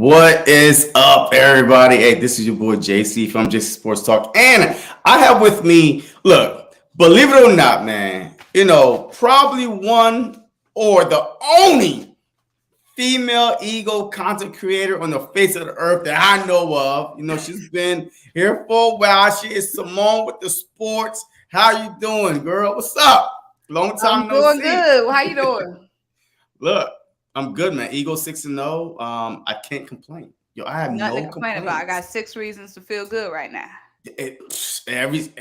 What is up, everybody? Hey, this is your boy JC from JC Sports Talk, and I have with me, look, believe it or not, man, probably one or the only female Eagle content creator on the face of the earth that I know of. She's been here for a while. She is Symone with the sports. How you doing, girl? What's up? Long time I'm no doing see. good. How you doing? Look, I'm good, man. Eagle 6-0. I can't complain. Yo, I have Nothing no to complain about. I got complaints. 6 reasons to feel good right now. Amen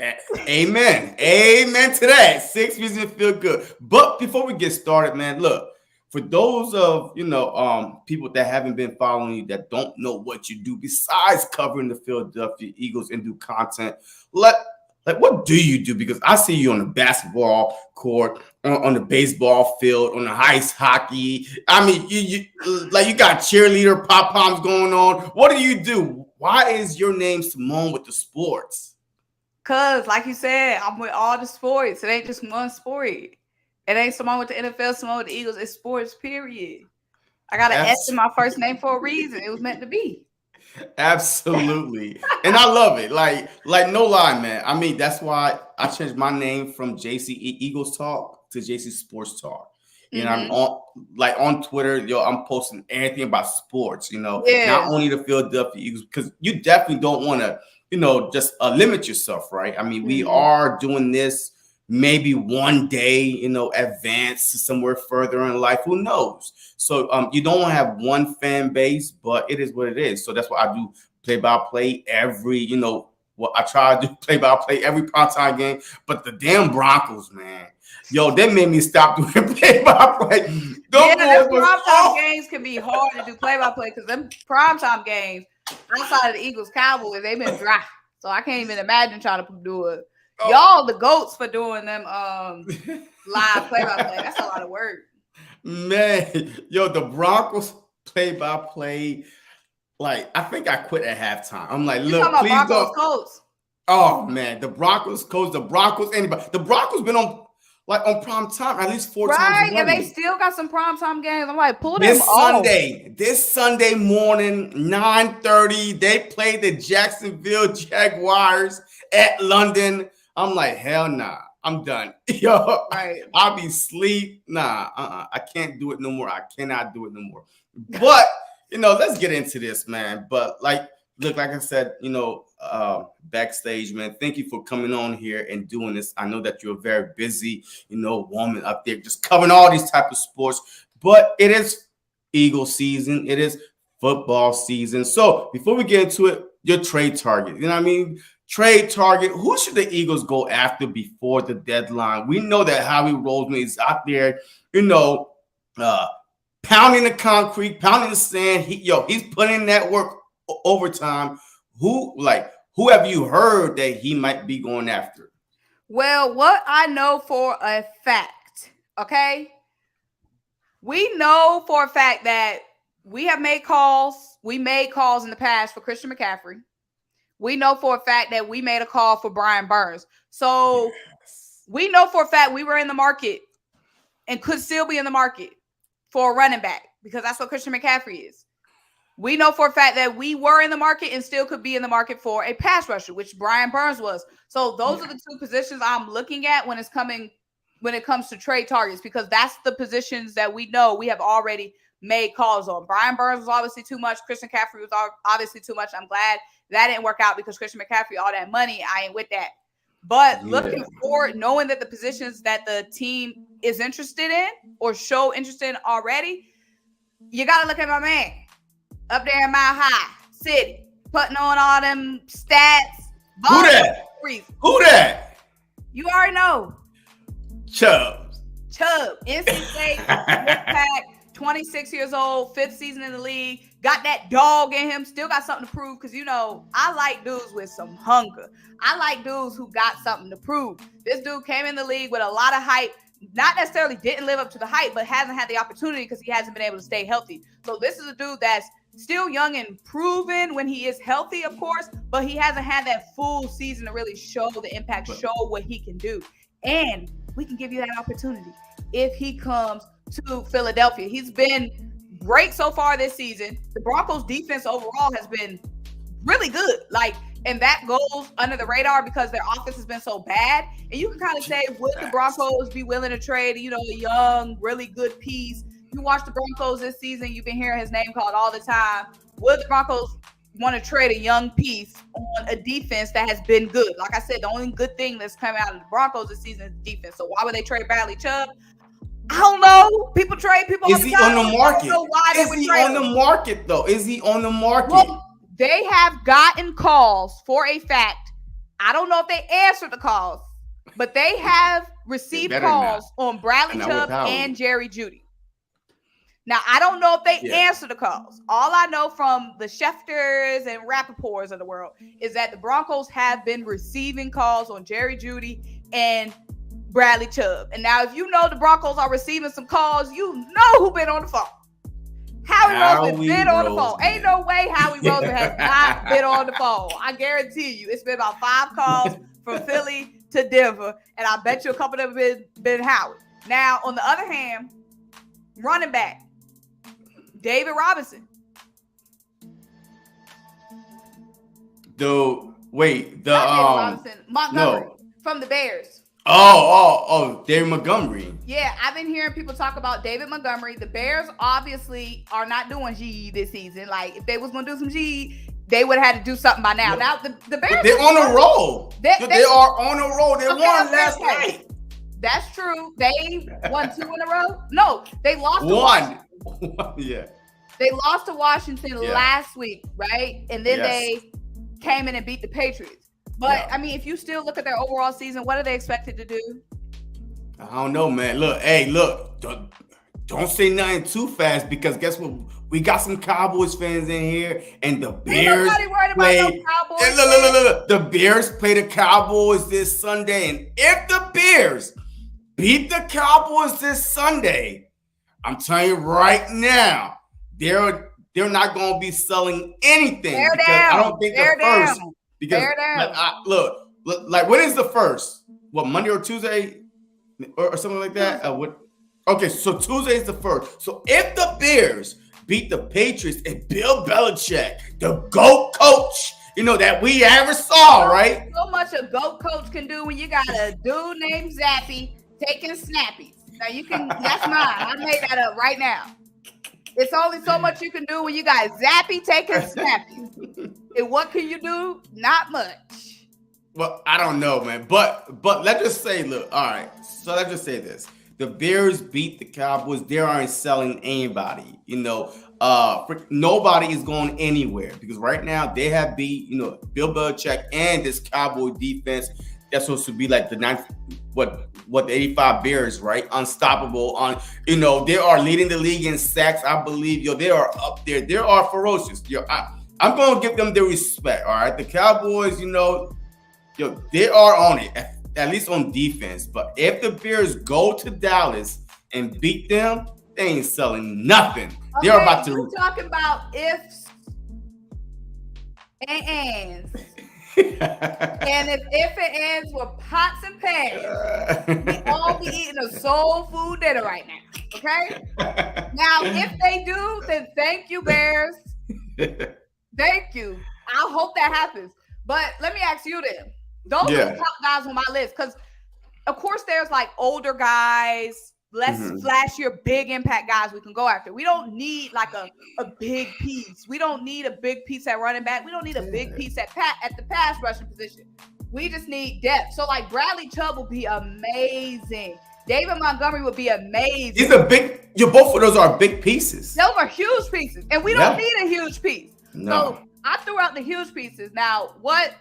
to that. 6 reasons to feel good. But before we get started, man, look, for those of people that haven't been following you, that don't know what you do besides covering the Philadelphia Eagles and do content, what do you do? Because I see you on the basketball court, on the baseball field, on the ice hockey. I mean, you got cheerleader pop poms going on. What do you do? Why is your name Symone with the sports? Cause, like you said, I'm with all the sports. It ain't just one sport. It ain't Symone with the NFL, Symone with the Eagles. It's sports, period. I got an S in my first name for a reason. It was meant to be. Absolutely. And I love it. Like no lie, man. I mean, that's why I changed my name from JC Eagles Talk to JC Sports Talk. I'm on Twitter, I'm posting anything about sports, not only the Philadelphia Eagles, because you definitely don't want to, just limit yourself, right? I mean, we are doing this maybe one day, advance to somewhere further in life. Who knows? So you don't have one fan base, but it is what it is. So that's why I do play-by-play every, I try to do play-by-play every primetime game. But the damn Broncos, man. Yo, they made me stop doing play-by-play. Them primetime games can be hard to do play-by-play because them primetime games outside of the Eagles Cowboys, they've been dry. So I can't even imagine trying to do it. Y'all the goats for doing them live play-by-play. That's a lot of work. Man, yo, the Broncos play-by-play, like, I think I quit at halftime. I'm like, look, please Broncos don't. Colts. Oh, man, the Broncos, Colts, the Broncos, anybody. The Broncos been on prime time at least 4 times. Right, and they still got some primetime games. I'm like, pull them off. This Sunday morning, 9:30, they play the Jacksonville Jaguars at London. I'm like, hell nah, I'm done. Yo, right. I'll be asleep. Nah, I can't do it no more. I cannot do it no more. But, let's get into this, man. But like I said, backstage, man, thank you for coming on here and doing this. I know that you're a very busy, woman up there just covering all these type of sports, but it is Eagle season. It is football season. So before we get into it, your trade target, you know what I mean? Trade target. Who should the Eagles go after before the deadline? We know that Howie Roseman is out there, pounding the concrete, pounding the sand. He's putting in that work overtime. Who have you heard that he might be going after? Well, what I know for a fact, okay? We know for a fact that we have made calls. We made calls in the past for Christian McCaffrey. We know for a fact that we made a call for Brian Burns. So we know for a fact we were in the market and could still be in the market for a running back because that's what Christian McCaffrey is. We know for a fact that we were in the market and still could be in the market for a pass rusher, which Brian Burns was. So those are the two positions I'm looking at when it comes to trade targets, because that's the positions that we know we have already made calls on. Brian Burns was obviously too much. Christian McCaffrey was obviously too much. I'm glad that didn't work out because Christian McCaffrey, all that money, I ain't with that. But looking forward, knowing that the positions that the team is interested in or show interest in already, you got to look at my man up there in Mile High City, putting on all them stats. Who that? You already know. Chubb. NC State, 26 years old, 5th season in the league. Got that dog in him. Still got something to prove because, I like dudes with some hunger. I like dudes who got something to prove. This dude came in the league with a lot of hype. Not necessarily didn't live up to the hype, but hasn't had the opportunity because he hasn't been able to stay healthy. So this is a dude that's still young and proven when he is healthy, of course, but he hasn't had that full season to really show the impact, show what he can do. And we can give you that opportunity if he comes to Philadelphia. He's been great so far this season. The Broncos defense overall has been really good. And that goes under the radar because their offense has been so bad. And you can kind of say, would the Broncos be willing to trade, a young, really good piece? You watch the Broncos this season, you've been hearing his name called all the time. Would the Broncos want to trade a young piece on a defense that has been good? Like I said, the only good thing that's coming out of the Broncos this season is defense. So why would they trade Bradley Chubb? I don't know. People trade people. Is he on the market? I don't know why is he on the market though? Is he on the market? Well, they have gotten calls for a fact. I don't know if they answered the calls, but they have received calls on Bradley Chubb and Jerry Jeudy. Now, I don't know if they answer the calls. All I know from the Schefters and Rappaports of the world is that the Broncos have been receiving calls on Jerry Jeudy and Bradley Chubb. And now, if you know the Broncos are receiving some calls, you know who been on the phone. Howie Roseman been on the phone. Ain't no way Howie Roseman has not been on the phone. I guarantee you. It's been about 5 calls from Philly to Denver, and I bet you a couple of them have been Howie. Now, on the other hand, running back, David Robinson. Montgomery from the Bears. David Montgomery. Yeah, I've been hearing people talk about David Montgomery. The Bears obviously are not doing GE this season. Like, if they was going to do some GE, they would have had to do something by now. Now, the Bears... They're on a roll. They are on a roll. They won last night. That's true. They won 2 in a row? No, they lost one. Yeah. They lost to Washington last week, right? And then they came in and beat the Patriots. But, I mean, if you still look at their overall season, what are they expected to do? I don't know, man. Look. Don't say nothing too fast because guess what? We got some Cowboys fans in here, and the Bears play. Look. The Bears play the Cowboys this Sunday, and if the Bears beat the Cowboys this Sunday, I'm telling you right now, they're not going to be selling anything. I don't think the first. Because look, when is the first? What, Monday or Tuesday or something like that? Okay, so Tuesday is the first. So if the Bears beat the Patriots and Bill Belichick, the GOAT coach, that we ever saw, right? So much a GOAT coach can do when you got a dude named Zappy taking snappies. Now that's mine. I made that up right now. It's only so much you can do when you got Zappy taking snappies. And what can you do? Not much. Well, I don't know, man. But let's just say, look, all right. So let's just say this. The Bears beat the Cowboys. They aren't selling anybody. Nobody is going anywhere because right now they have beat, Bill Belichick and this Cowboy defense. That's supposed to be like the the 85 Bears, right? Unstoppable. They are leading the league in sacks. I believe, they are up there. They are ferocious. I'm going to give them their respect, all right? The Cowboys, they are on it, at least on defense. But if the Bears go to Dallas and beat them, they ain't selling nothing. Okay, they're about to... You're talking about ifs and ands. And if it ends with pots and pans, we all be eating a soul food dinner right now, okay? Now, if they do, then thank you, Bears. Thank you. I hope that happens. But let me ask you then. Those are the top guys on my list because, of course, there's like older guys, less flashier, big impact guys we can go after. We don't need like a big piece. We don't need a big piece at running back. We don't need a big piece at the pass rushing position. We just need depth. So like Bradley Chubb will be amazing. David Montgomery would be amazing. These are big. Both of those are big pieces. Those are huge pieces, and we don't need a huge piece. No. So I threw out the huge pieces. Now, what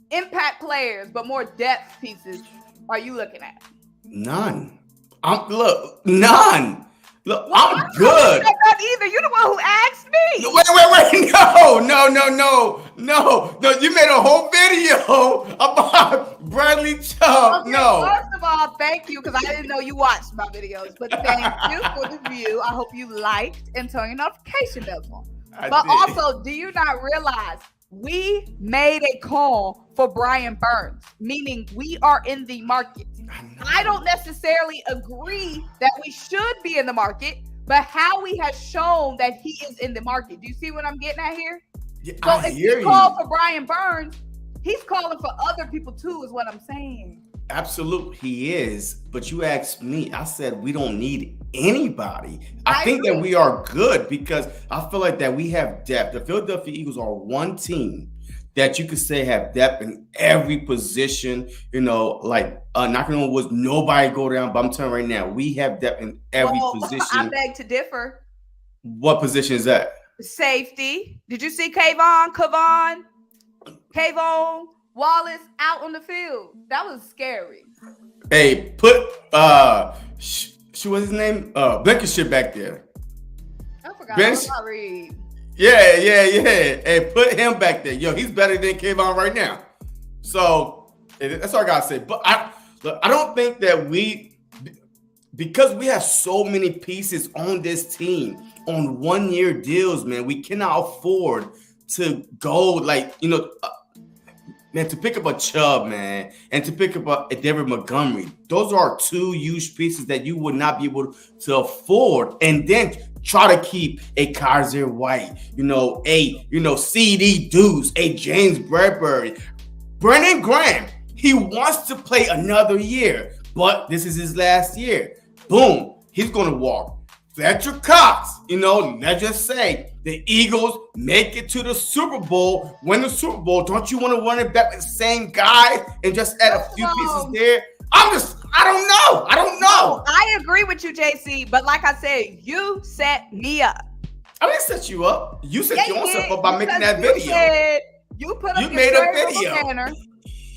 impact players, but more depth pieces, are you looking at? None. None. Look, I'm good. Not either. You're the one who asked me. Wait. No. You made a whole video about Bradley Chubb. Okay, no. First of all, thank you, because I didn't know you watched my videos. But thank you for the view. I hope you liked and turned your notification bells on. But also, do you not realize we made a call for Brian Burns, meaning we are in the market. I don't necessarily agree that we should be in the market, but Howie has shown that he is in the market. Do you see what I'm getting at here? Yeah, so if he called for Brian Burns, he's calling for other people too, is what I'm saying. Absolutely, he is. But you asked me, I said we don't need anybody. I think that we are good because I feel like that we have depth. The Philadelphia Eagles are one team that you could say have depth in every position. You know, like knocking on wood, nobody go down. But I'm telling you right now, we have depth in every position. I beg to differ. What position is that? Safety. Did you see Kayvon Wallace out on the field? That was scary. Hey, put what's his name? Blankenship back there. I forgot. Reed. Yeah. Hey, put him back there. Yo, he's better than Kayvon right now. So that's all I gotta say. But I don't think that because we have so many pieces on this team on 1-year deals, man, we cannot afford to go man, to pick up a Chubb, man, and to pick up a David Montgomery. Those are two huge pieces that you would not be able to afford. And then try to keep a Kaiser White, a CD Deuce, a James Bradbury. Brandon Graham, he wants to play another year, but this is his last year. Boom, he's going to walk. Fletcher Cox, let's just say the Eagles make it to the Super Bowl, win the Super Bowl. Don't you want to run it back with the same guy and just add a few pieces there? I don't know. I agree with you, JC, but like I said, you set me up. I didn't set you up. You set yourself up by making that video. You put up your trade banner.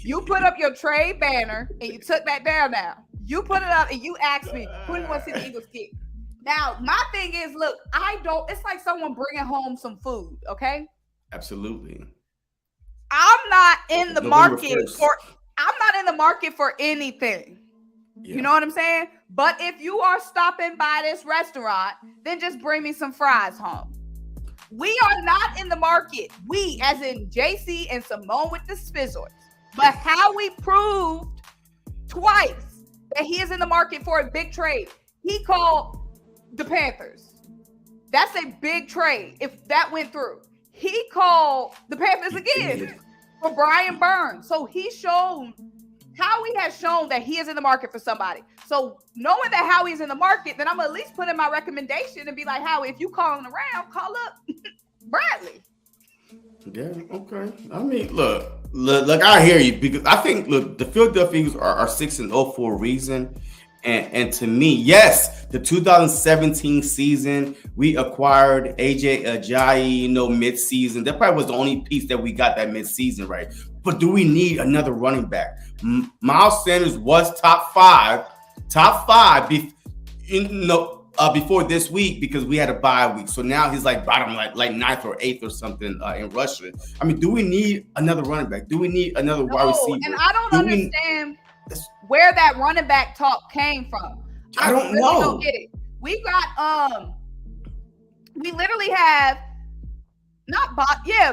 You put up your trade banner and you took that down now. You put it up and you asked me, who do you want to see the Eagles get? Now, my thing is, look, it's like someone bringing home some food, okay? Absolutely. I'm not in the market for anything. Yeah. You know what I'm saying? But if you are stopping by this restaurant, then just bring me some fries home. We are not in the market. We, as in JC and Symone with the Spizzors. But Howie proved twice that he is in the market for a big trade. He called the Panthers. That's a big trade if that went through. He called the Panthers again for Brian Burns. So Howie has shown that he is in the market for somebody. So knowing that Howie's in the market, then I'm at least put in my recommendation and be like, Howie, if you calling around, call up Bradley. Yeah, okay. I mean, look, I hear you because I think, the Philadelphia Eagles are 6-0 for a reason. And to me, yes, the 2017 season, we acquired AJ Ajayi, mid-season. That probably was the only piece that we got that mid-season, right? But do we need another running back? Miles Sanders was top five before this week because we had a bye week. So now he's like bottom, like ninth or eighth or something in rushing. I mean, do we need another running back? Do we need another wide receiver? And I don't understand where that running back talk came from. I don't know. Don't get it. We got we literally have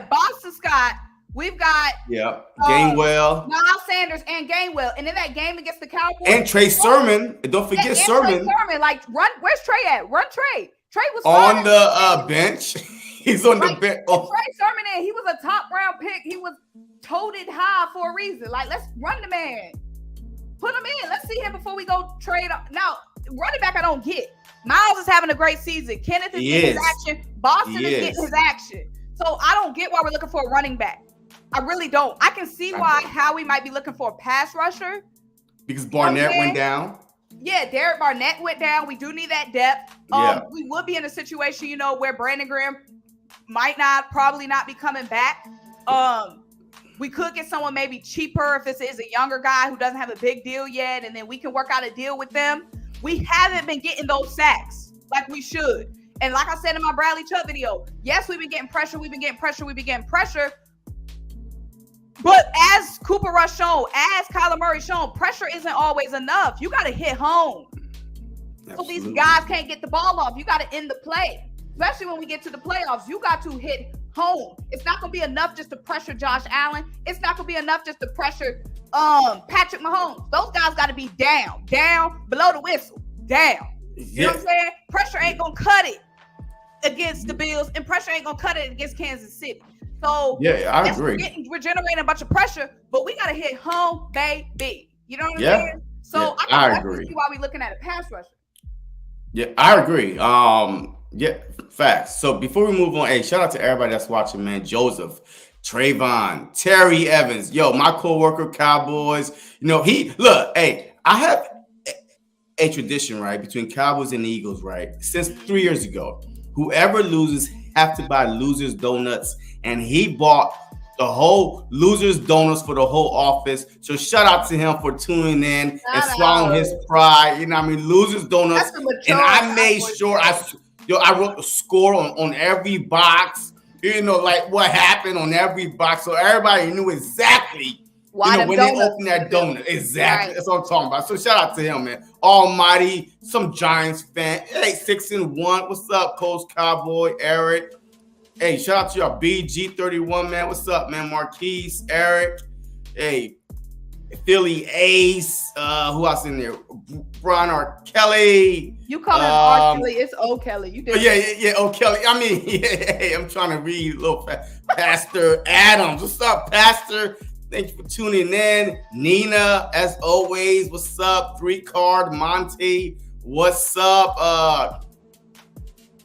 Boston Scott. We've got Gainwell, Miles Sanders, and Gainwell, and in that game against the Cowboys, and Trey Sermon. Don't forget Sermon. Where's Trey at? Run Trey. Trey was on the bench. He's on the bench. Oh. Trey Sermon, he was a top round pick. He was toted high for a reason. Like, let's run the man. Put him in. Let's see him before we go trade. Now, running back, I don't get. Miles is having a great season. Kenneth is getting his action. Boston is getting his action. So I don't get why we're looking for a running back. I really don't. I can see why Howie might be looking for a pass rusher. Because Barnett went down. Yeah, Derek Barnett went down. We do need that depth. We would be in a situation, where Brandon Graham probably not be coming back. We could get someone maybe cheaper if this is a younger guy who doesn't have a big deal yet, and then we can work out a deal with them. We haven't been getting those sacks like we should. And like I said in my Bradley Chubb video, yes, we've been getting pressure. But as Cooper Rush shown, as Kyler Murray shown, pressure isn't always enough. You got to hit home. Absolutely. So these guys can't get the ball off. You got to end the play. Especially when we get to the playoffs, you got to hit home. It's not going to be enough just to pressure Josh Allen. It's not going to be enough just to pressure Patrick Mahomes. Those guys got to be down, below the whistle, down. You know what I'm saying? Pressure ain't gonna cut it against the Bills, and pressure ain't gonna cut it against Kansas City. So yeah, I agree. We're generating a bunch of pressure, but we gotta hit home, baby. You know what I'm saying? So I agree. See why we looking at a pass rusher. Yeah, I agree. Yeah, facts. So before we move on, hey, shout out to everybody that's watching, man. Joseph, Trayvon, Terry Evans, yo, my coworker, Cowboys. You know, I have a tradition, right, between Cowboys and Eagles, right, since 3 years ago. Whoever loses have to buy losers donuts, and he bought the whole losers donuts for the whole office. So shout out to him for tuning in and swallowing his pride. You know what I mean? Losers donuts. And I made sure I wrote the score on every box. You know, like what happened on every box, so everybody knew exactly. Why when they open that donut. Exactly. Right. That's what I'm talking about. So shout out to him, man. Almighty, some Giants fan. Hey, 6-1. What's up, Coach Cowboy, Eric? Hey, shout out to your BG31, man. What's up, man? Marquise, Eric. Hey, Philly Ace. Who else in there? Brian R. Kelly. You call him R. Kelly. It's O. Kelly. You did. Yeah, O. Kelly. I mean, hey, I'm trying to read a little Pastor Adams. What's up, Pastor? Thank you for tuning in. Nina, as always, what's up? 3-Card, Monty, what's up?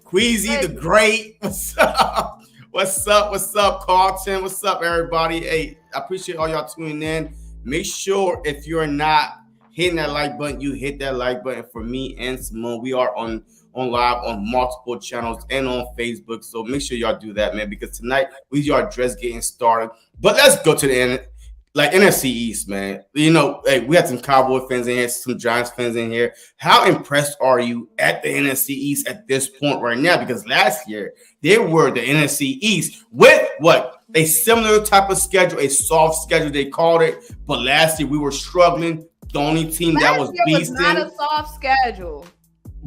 Queasy the Great, what's up? What's up, Carlton? What's up, everybody? Hey, I appreciate all y'all tuning in. Make sure if you're not hitting that like button, you hit that like button. For me and Symone, we are on live on multiple channels and on Facebook. So make sure y'all do that, man, because tonight we are just getting started. But let's go to the end. Like NFC East, man. You know, hey, we had some Cowboy fans in here, some Giants fans in here. How impressed are you at the NFC East at this point right now? Because last year they were the NFC East with what? A similar type of schedule, a soft schedule they called it. But last year we were struggling. The only team that was beasting. Was not a soft schedule.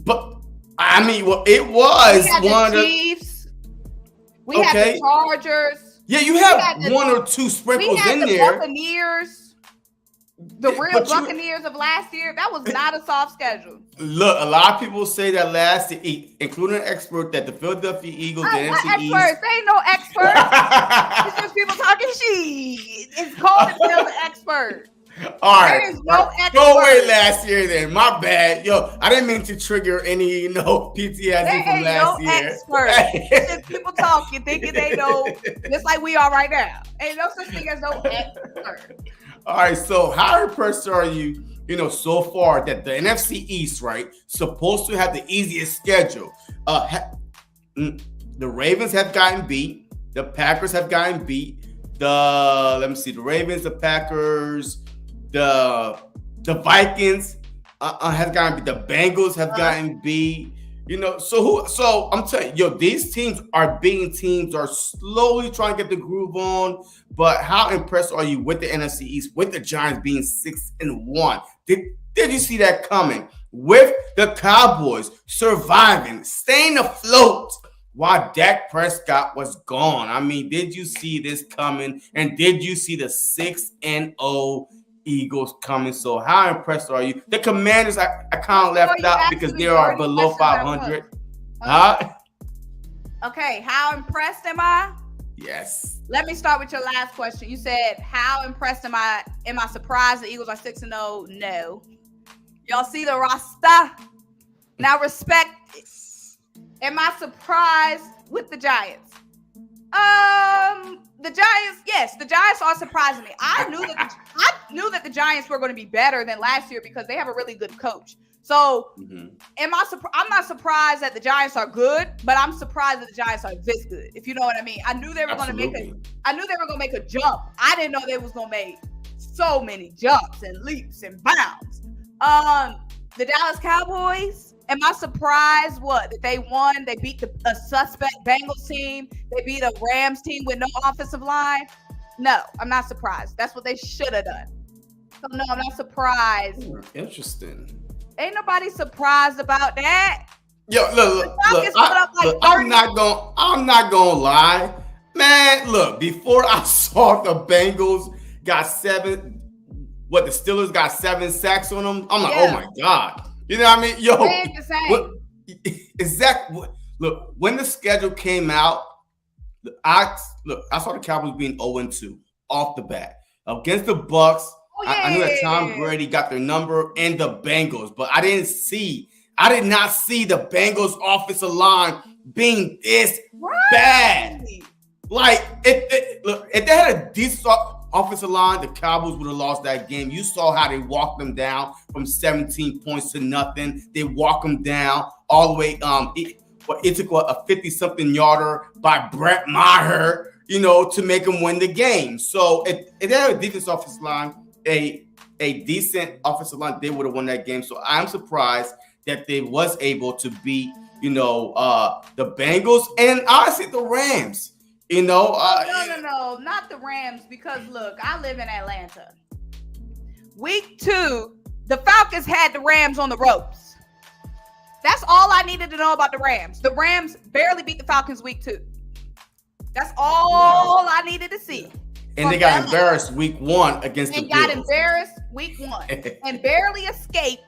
But I mean, well, it was one of the Chiefs. We had the Chargers. Yeah, you have one or two sprinkles in there. Buccaneers, the real Buccaneers of last year. That was not a soft schedule. Look, a lot of people say that last year, including an expert, that the Philadelphia Eagles, the NFC East. Experts, they ain't no experts. It's just people talking shit. It's called an expert. All right. There is no go away last year then. My bad. Yo, I didn't mean to trigger any, PTSD from last year. Expert. It's just people talking, thinking they know, just like we are right now. Ain't no such thing as no expert. All right, so how impressed are you, so far that the NFC East, right, supposed to have the easiest schedule? The Ravens have gotten beat. The Packers have gotten beat. The Ravens, the Packers, the Vikings have gotten beat. The Bengals have gotten beat. So I'm telling you, these teams are beating teams, are slowly trying to get the groove on. But how impressed are you with the NFC East, with the Giants being 6-1? Did you see that coming? With the Cowboys surviving, staying afloat while Dak Prescott was gone. I mean, did you see this coming? And did you see the 6-0 Eagles coming? So how impressed are you? The Commanders, I kind of left out because they are below 500. Okay, how impressed am I? Yes. Let me start with your last question. You said, how impressed am I? Am I surprised the Eagles are 6-0? No. Y'all see the roster? Now respect it. Am I surprised with the Giants? The Giants, yes, the Giants are surprising me. I knew that the Giants were going to be better than last year because they have a really good coach. So, I'm not surprised that the Giants are good, but I'm surprised that the Giants are this good. If you know what I mean. I knew they were going to make a jump. I didn't know they was going to make so many jumps and leaps and bounds. The Dallas Cowboys. Am I surprised that they won? They beat a suspect Bengals team. They beat a Rams team with no offensive line. No, I'm not surprised. That's what they should have done. So no, I'm not surprised. Interesting. Ain't nobody surprised about that. Yo, look. I'm not gonna lie, man. Look, before I saw the Bengals got the Steelers got 7 sacks on them, I'm like, oh my God. You know what I mean? Yo, they ain't the same. Exactly. Look, when the schedule came out, I saw the Cowboys being 0-2 off the bat against the Bucks. Oh, yeah. I knew that Tom Brady got their number and the Bengals, but I did not see the Bengals offensive line being this bad. Like, if they had a decent offensive line, the Cowboys would have lost that game. You saw how they walked them down from 17 points to nothing. They walked them down all the way. It took a 50-something yarder by Brett Maher, to make them win the game. So if they had a decent offensive line, a decent offensive line, they would have won that game. So I'm surprised that they was able to beat, the Bengals and honestly the Rams. No, not the Rams, because look, I live in Atlanta. Week 2, the Falcons had the Rams on the ropes. That's all I needed to know about the Rams. The Rams barely beat the Falcons week 2. That's all I needed to see. And they got embarrassed week 1 against the Bills. And got embarrassed week 1 and barely escaped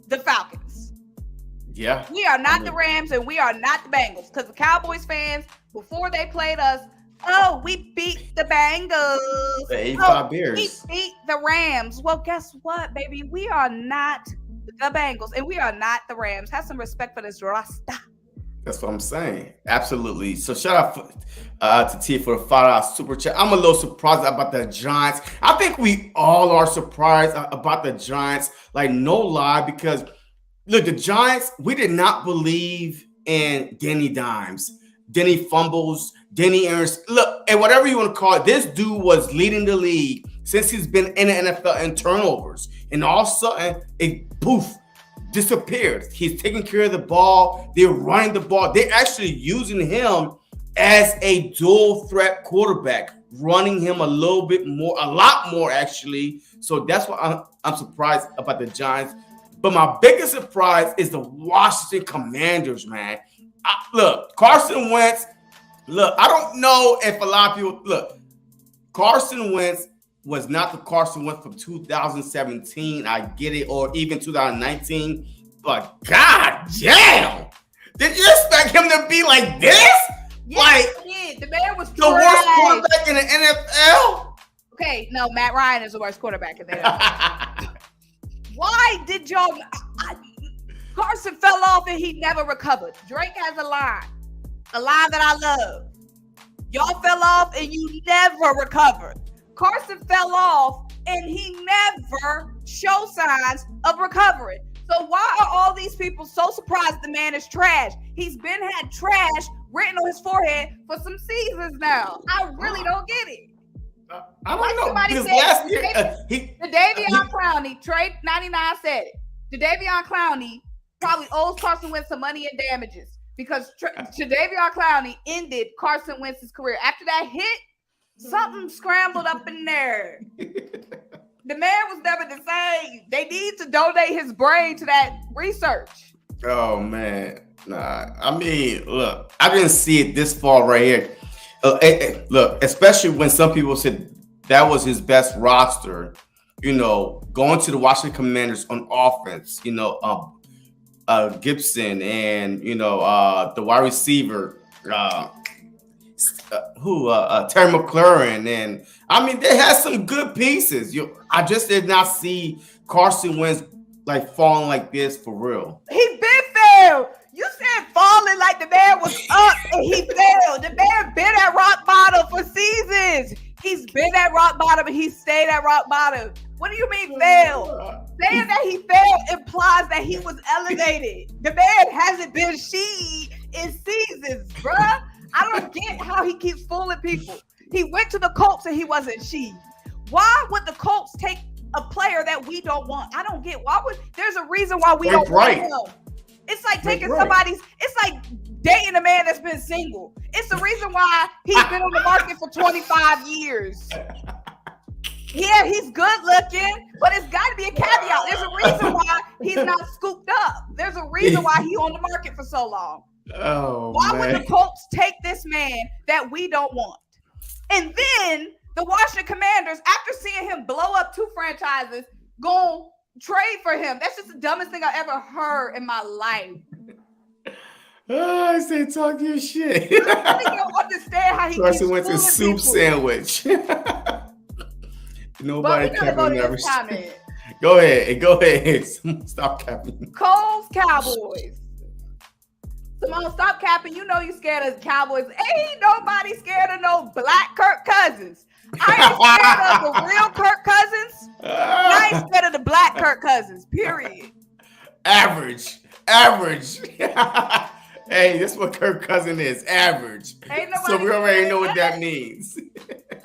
the Falcons. Yeah. We are not the Rams and we are not the Bengals, because the Cowboys fans, before they played us, we beat the Bengals. The 85 Bears. We beat the Rams. Well, guess what, baby? We are not the Bengals and we are not the Rams. Have some respect for this roster. That's what I'm saying. Absolutely. So shout out to T for the $5 super chat. I'm a little surprised about the Giants. I think we all are surprised about the Giants. Like, no lie, because look, the Giants, we did not believe in Danny Dimes, Denny Fumbles, Denny Aaron's. Look, and whatever you want to call it, this dude was leading the league since he's been in the NFL in turnovers. And all of a sudden, it poof, disappeared. He's taking care of the ball. They're running the ball. They're actually using him as a dual threat quarterback, running him a lot more actually. So that's why I'm surprised about the Giants. But my biggest surprise is the Washington Commanders, man. Look, Carson Wentz. Look, I don't know if a lot of people look. Carson Wentz was not the Carson Wentz from 2017. I get it, or even 2019. But god damn, did you expect him to be like this? Yeah, like, the man was the worst quarterback in the NFL. Okay, no, Matt Ryan is the worst quarterback in the NFL. Why did y'all? Carson fell off and he never recovered. Drake has a line that I love. Y'all fell off and you never recovered. Carson fell off and he never showed signs of recovering. So why are all these people so surprised the man is trash? He's had trash written on his forehead for some seasons now. I really don't get it. I don't know. Somebody Because said, last year, the Davion Clowney, Trade 99 said it. The Davion Clowney probably owes Carson Wentz some money and damages, because Davion Clowney ended Carson Wentz's career. After that hit, something scrambled up in there. The man was never the same. They need to donate his brain to that research. Oh, man. Nah, I mean, look, I didn't see it this far right here. Look, especially when some people said that was his best roster, going to the Washington Commanders on offense, Gibson and, the wide receiver, Terry McLaurin. And I mean, they had some good pieces. I just did not see Carson Wentz like falling like this for real. He been failed. You said falling like the man was up and he failed. The man been at rock bottom for seasons. He's been at rock bottom and he stayed at rock bottom. What do you mean failed? Saying that he failed implies that he was elevated. The man hasn't been she in seasons, bruh. I don't get how he keeps fooling people. He went to the Colts and he wasn't she. Why would the Colts take a player that we don't want? I don't get there's a reason why we don't want him. It's like taking it's like dating a man that's been single. It's the reason why he's been on the market for 25 years. Yeah, he's good looking, but it's got to be a caveat. There's a reason why he's not scooped up. There's a reason why he's on the market for so long. Oh, why would the Colts take this man that we don't want? And then the Washington Commanders, after seeing him blow up 2 franchises, gonna trade for him. That's just the dumbest thing I ever heard in my life. I said, talk your shit. I don't understand how he Person went to soup people. Sandwich. Nobody go never. Go ahead. Stop capping. Cole's Cowboys. Symone, stop capping. You know you scared of Cowboys. Ain't nobody scared of no black Kirk Cousins. I ain't scared of the real Kirk Cousins. I ain't scared of the black Kirk Cousins. Period. Average. Hey, this is what Kirk Cousins is. Average. So we already know what that means.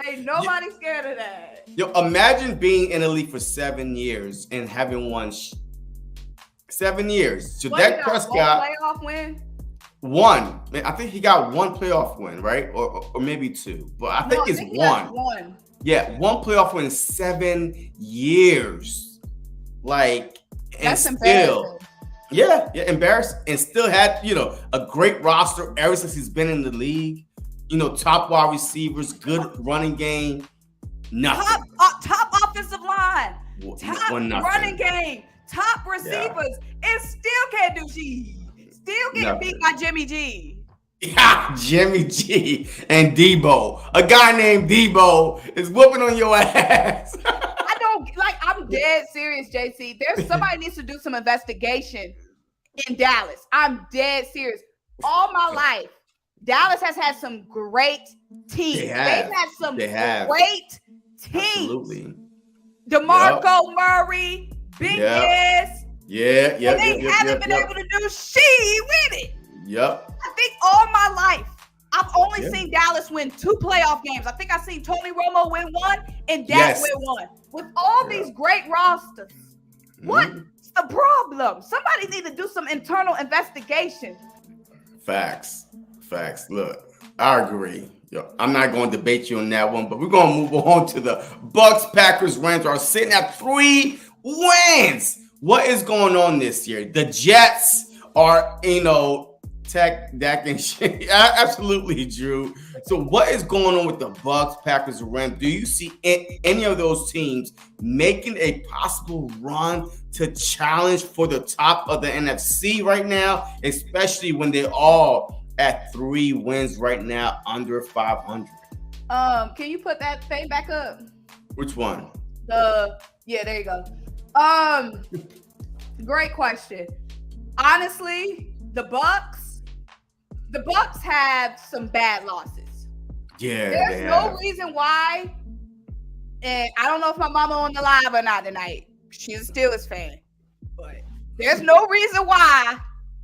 Ain't nobody scared of that. Yo, imagine being in the league for 7 years and having won 7 years. So Dak Prescott playoff win. One. I think he got one playoff win, right? Or maybe two. But I think it's one. Yeah, one playoff win in 7 years. Like, that's embarrassing. Yeah, embarrassed, and still had, a great roster ever since he's been in the league. Top wide receivers, good running game, nothing. Top offensive line, top running game, top receivers, and still can't do shit. Still getting beat by Jimmy G. Yeah, Jimmy G and Debo. A guy named Debo is whooping on your ass. I'm dead serious, JC. Somebody needs to do some investigation in Dallas. I'm dead serious. All my life, Dallas has had some great teams. They've had some great teams. Absolutely. DeMarco Murray, Big S. Yeah. And they haven't been able to do shit with it. Yep. I think all my life, I've only seen Dallas win 2 playoff games. I think I've seen Tony Romo win 1 and Dak win 1. With all these great rosters, what's the problem? Somebody need to do some internal investigation. Facts. Look, I agree. I'm not going to debate you on that one, but we're going to move on to the Bucks. Packers, Rams are sitting at 3 wins. What is going on this year? The Jets are, Dak and shit. Absolutely, Drew. So what is going on with the Bucks, Packers, and Rams? Do you see any of those teams making a possible run to challenge for the top of the NFC right now, especially when they're all at 3 wins right now, under 500? Can you put that thing back up? Which one? There you go. Great question. Honestly, the Bucks have some bad losses. Yeah, there's no reason why, and I don't know if my mama on the live or not tonight. She's a Steelers fan, but there's no reason why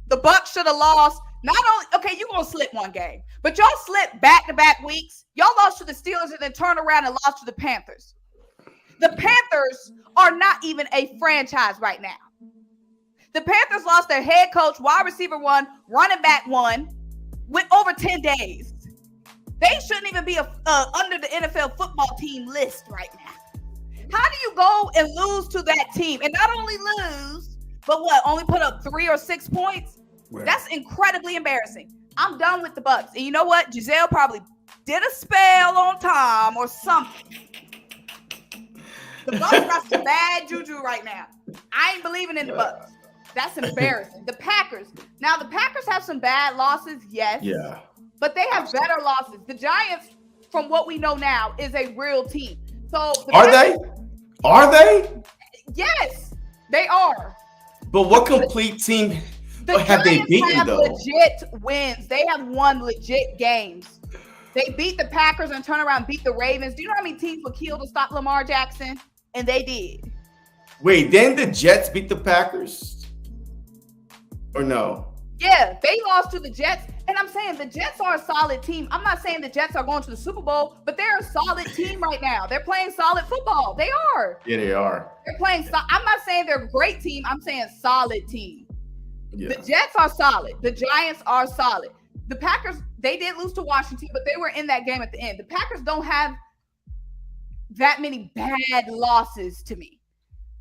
the Bucks should have lost. Not only, you're gonna slip one game, but y'all slipped back-to-back weeks. Y'all lost to the Steelers and then turned around and lost to the Panthers. The Panthers are not even a franchise right now. The Panthers lost their head coach, wide receiver 1, running back 1, with over 10 days. They shouldn't even be under the NFL football team list right now. How do you go and lose to that team? And not only lose, but only put up 3 or 6 points? Right. That's incredibly embarrassing. I'm done with the Bucks. And you know what? Giselle probably did a spell on Tom or something. The Bucks got some bad juju right now. I ain't believing in the Bucks. That's embarrassing. The Packers have some bad losses, yes. Yeah. But they have better losses. The Giants, from what we know now, is a real team. So Are they? Yes, they are. But what complete team have they beaten, though? Legit wins. They have won legit games. They beat the Packers and turn around and beat the Ravens. Do you know how many teams were killed to stop Lamar Jackson? And they did. Wait, then the Jets beat the Packers? Or no? Yeah, they lost to the Jets. And I'm saying the Jets are a solid team. I'm not saying the Jets are going to the Super Bowl, but they're a solid team right now. They're playing solid football. They are. Yeah, they are. They're playing. I'm not saying they're a great team. I'm saying solid team. Yeah. The Jets are solid. The Giants are solid. The Packers, they did lose to Washington, but they were in that game at the end. The Packers don't have that many bad losses to me.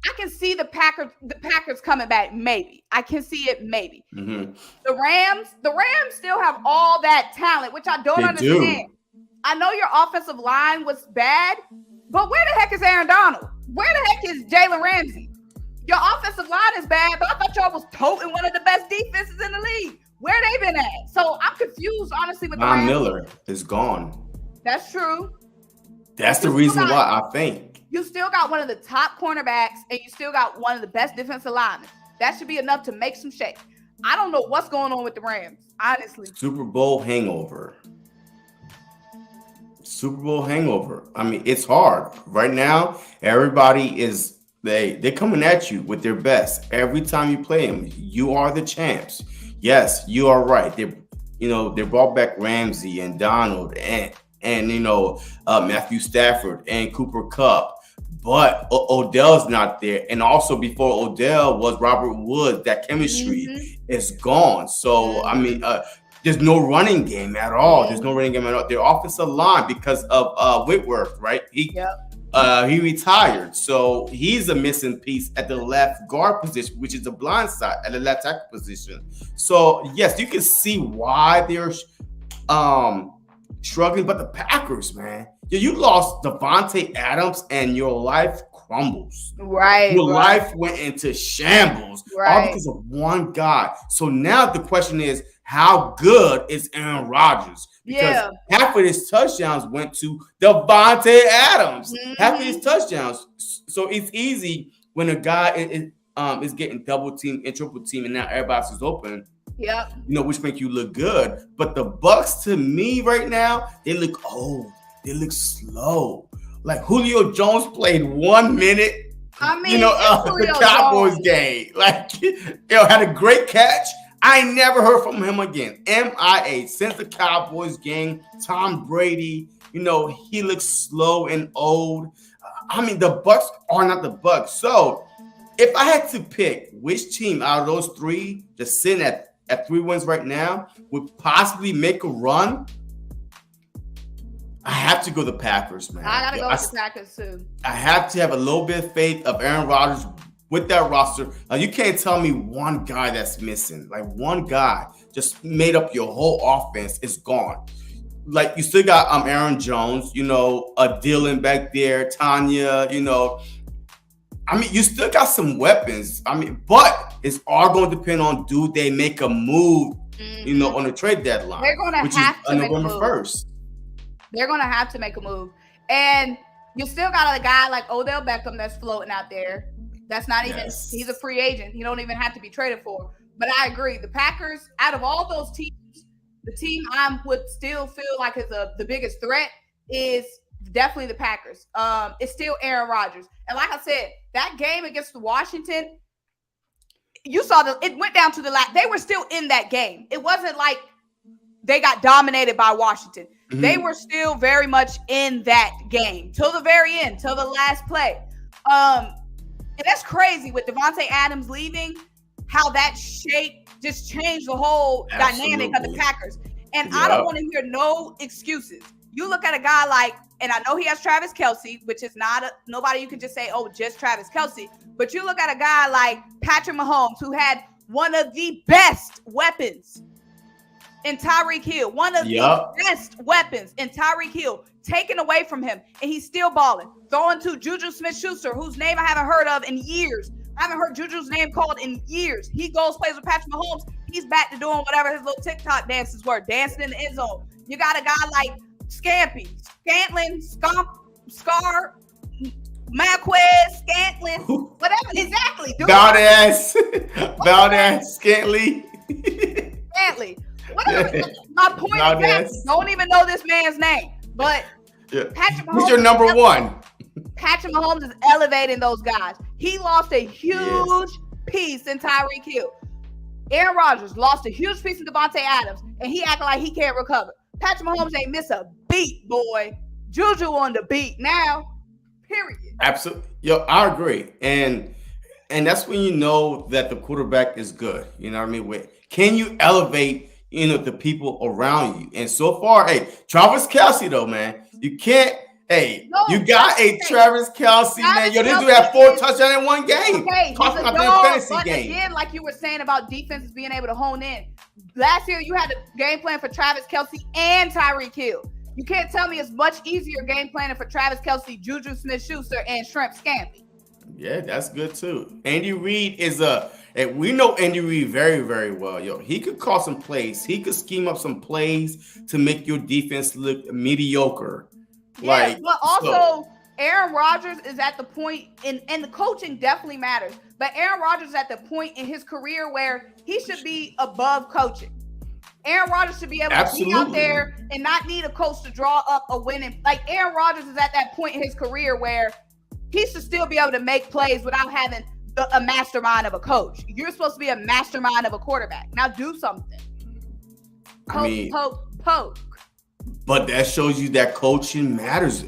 I can see the Packers coming back, maybe. I can see it, maybe. Mm-hmm. The Rams still have all that talent, which I don't understand. I know your offensive line was bad, but where the heck is Aaron Donald? Where the heck is Jalen Ramsey. Your offensive line is bad, but I thought y'all was toting one of the best defenses in the league. Where they been at? So I'm confused, honestly, with the Rams. Miller is gone. That's true. That's the reason why I think. You still got one of the top cornerbacks, and you still got one of the best defensive linemen. That should be enough to make some shake. I don't know what's going on with the Rams, honestly. Super Bowl hangover. I mean, it's hard. Right now, everybody is they're coming at you with their best. Every time you play them, you are the champs. Yes, you are right. They brought back Ramsey and Donald and Matthew Stafford and Cooper Kupp. But Odell's not there. And also before Odell was Robert Woods. That chemistry is gone. So, I mean, there's no running game at all. Their offensive line, because of Whitworth, right? He retired. So he's a missing piece at the left guard position, which is the blind side at the left tackle position. So, yes, you can see why they're struggling. But the Packers, man. You lost Devontae Adams and your life crumbles. Right. Your life went into shambles all because of one guy. So now the question is, how good is Aaron Rodgers? Because half of his touchdowns went to Devontae Adams. Half of his touchdowns. So it's easy when a guy is getting double team and triple team, and now everybody's is open. Yeah. Which make you look good. But the Bucs, to me right now, they look old. They look slow. Like Julio Jones played 1 minute. I mean, the Cowboys game. Like, had a great catch. I never heard from him again. MIA since the Cowboys game. Tom Brady, he looks slow and old. I mean, the Bucs are not the Bucs. So, if I had to pick which team out of those three just sitting at 3 wins right now would possibly make a run, I have to go the Packers, man. I gotta go with the Packers too. I have to have a little bit of faith of Aaron Rodgers with that roster. You can't tell me one guy that's missing. Like one guy just made up your whole offense is gone. Like you still got Aaron Jones, Dylan back there, Tanya, I mean, you still got some weapons. I mean, but it's all going to depend on do they make a move, on the trade deadline. They're going to have to make November a move. 1st. They're going to have to make a move. And you still got a guy like Odell Beckham that's floating out there. That's not even, he's a free agent. He don't even have to be traded for. But I agree. The Packers, out of all those teams, the team I would still feel like is the biggest threat is definitely the Packers. It's still Aaron Rodgers. And like I said, that game against the Washington, you saw it went down to the last. They were still in that game. It wasn't like they got dominated by Washington. Mm-hmm. They were still very much in that game till the very end, till the last play. And that's crazy with Devontae Adams leaving, how that shape just changed the whole dynamic of the Packers. And I don't want to hear no excuses. You look at a guy like, and I know he has Travis Kelce, which is not nobody you can just say, oh, just Travis Kelce. But you look at a guy like Patrick Mahomes, who had one of the best weapons in Tyreek Hill, one of the best weapons in Tyreek Hill, taken away from him, and he's still balling. Throwing to Juju Smith-Schuster, whose name I haven't heard of in years. I haven't heard Juju's name called in years. He goes, plays with Patrick Mahomes. He's back to doing whatever his little TikTok dances were, dancing in the end zone. You got a guy like Scantlin, Marquez, Scantlin, whatever, exactly. Valdez, Scantley. Whatever. My point is, don't even know this man's name, but Patrick Mahomes. Who's your number one? Patrick Mahomes is elevating those guys. He lost a huge piece in Tyreek Hill. Aaron Rodgers lost a huge piece in Devontae Adams, and he acting like he can't recover. Patrick Mahomes ain't miss a beat, boy. Juju on the beat now, period. Absolutely. I agree. And that's when you know that the quarterback is good. You know what I mean? Can you elevate, the people around you? And so far, Travis Kelce, though, man, you can't. You got Travis Kelce, man. This dude had 4 touchdowns in one game. Okay, talking about that fantasy game. Again, like you were saying about defenses being able to hone in. Last year, you had a game plan for Travis Kelce and Tyreek Hill. You can't tell me it's much easier game planning for Travis Kelce, Juju Smith-Schuster, and Shrimp Scampi. Yeah, that's good too. Andy Reid is and we know Andy Reid very, very well. Yo, he could call some plays. He could scheme up some plays to make your defense look mediocre. Yeah, Like, but also Aaron Rodgers is at the point, and the coaching definitely matters. But Aaron Rodgers is at the point in his career where he should be above coaching. Aaron Rodgers should be able to be out there and not need a coach to draw up a winning. Like Aaron Rodgers is at that point in his career where he should still be able to make plays without having a mastermind of a coach. You're supposed to be a mastermind of a quarterback. Now do something. Poke. But that shows you that coaching matters.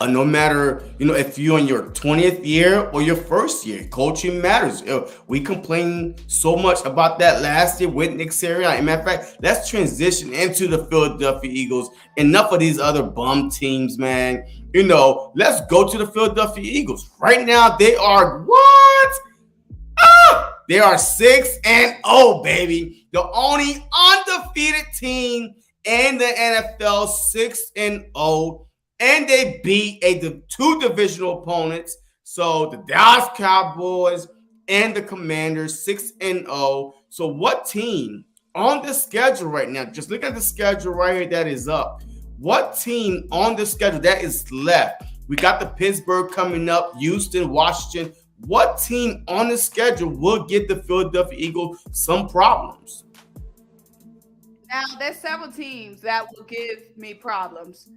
No matter, if you're in your 20th year or your first year, coaching matters. We complained so much about that last year with Nick Sirianni. As a matter of fact, let's transition into the Philadelphia Eagles. Enough of these other bum teams, man. Let's go to the Philadelphia Eagles. Right now, they are what? They are 6-0, baby. The only undefeated team in the NFL, 6-0, and they beat two divisional opponents. So the Dallas Cowboys and the Commanders, 6-0. So what team on the schedule right now? Just look at the schedule right here that is up. What team on the schedule that is left? We got the Pittsburgh coming up, Houston, Washington. What team on the schedule will get the Philadelphia Eagles some problems? Now, there's several teams that will give me problems.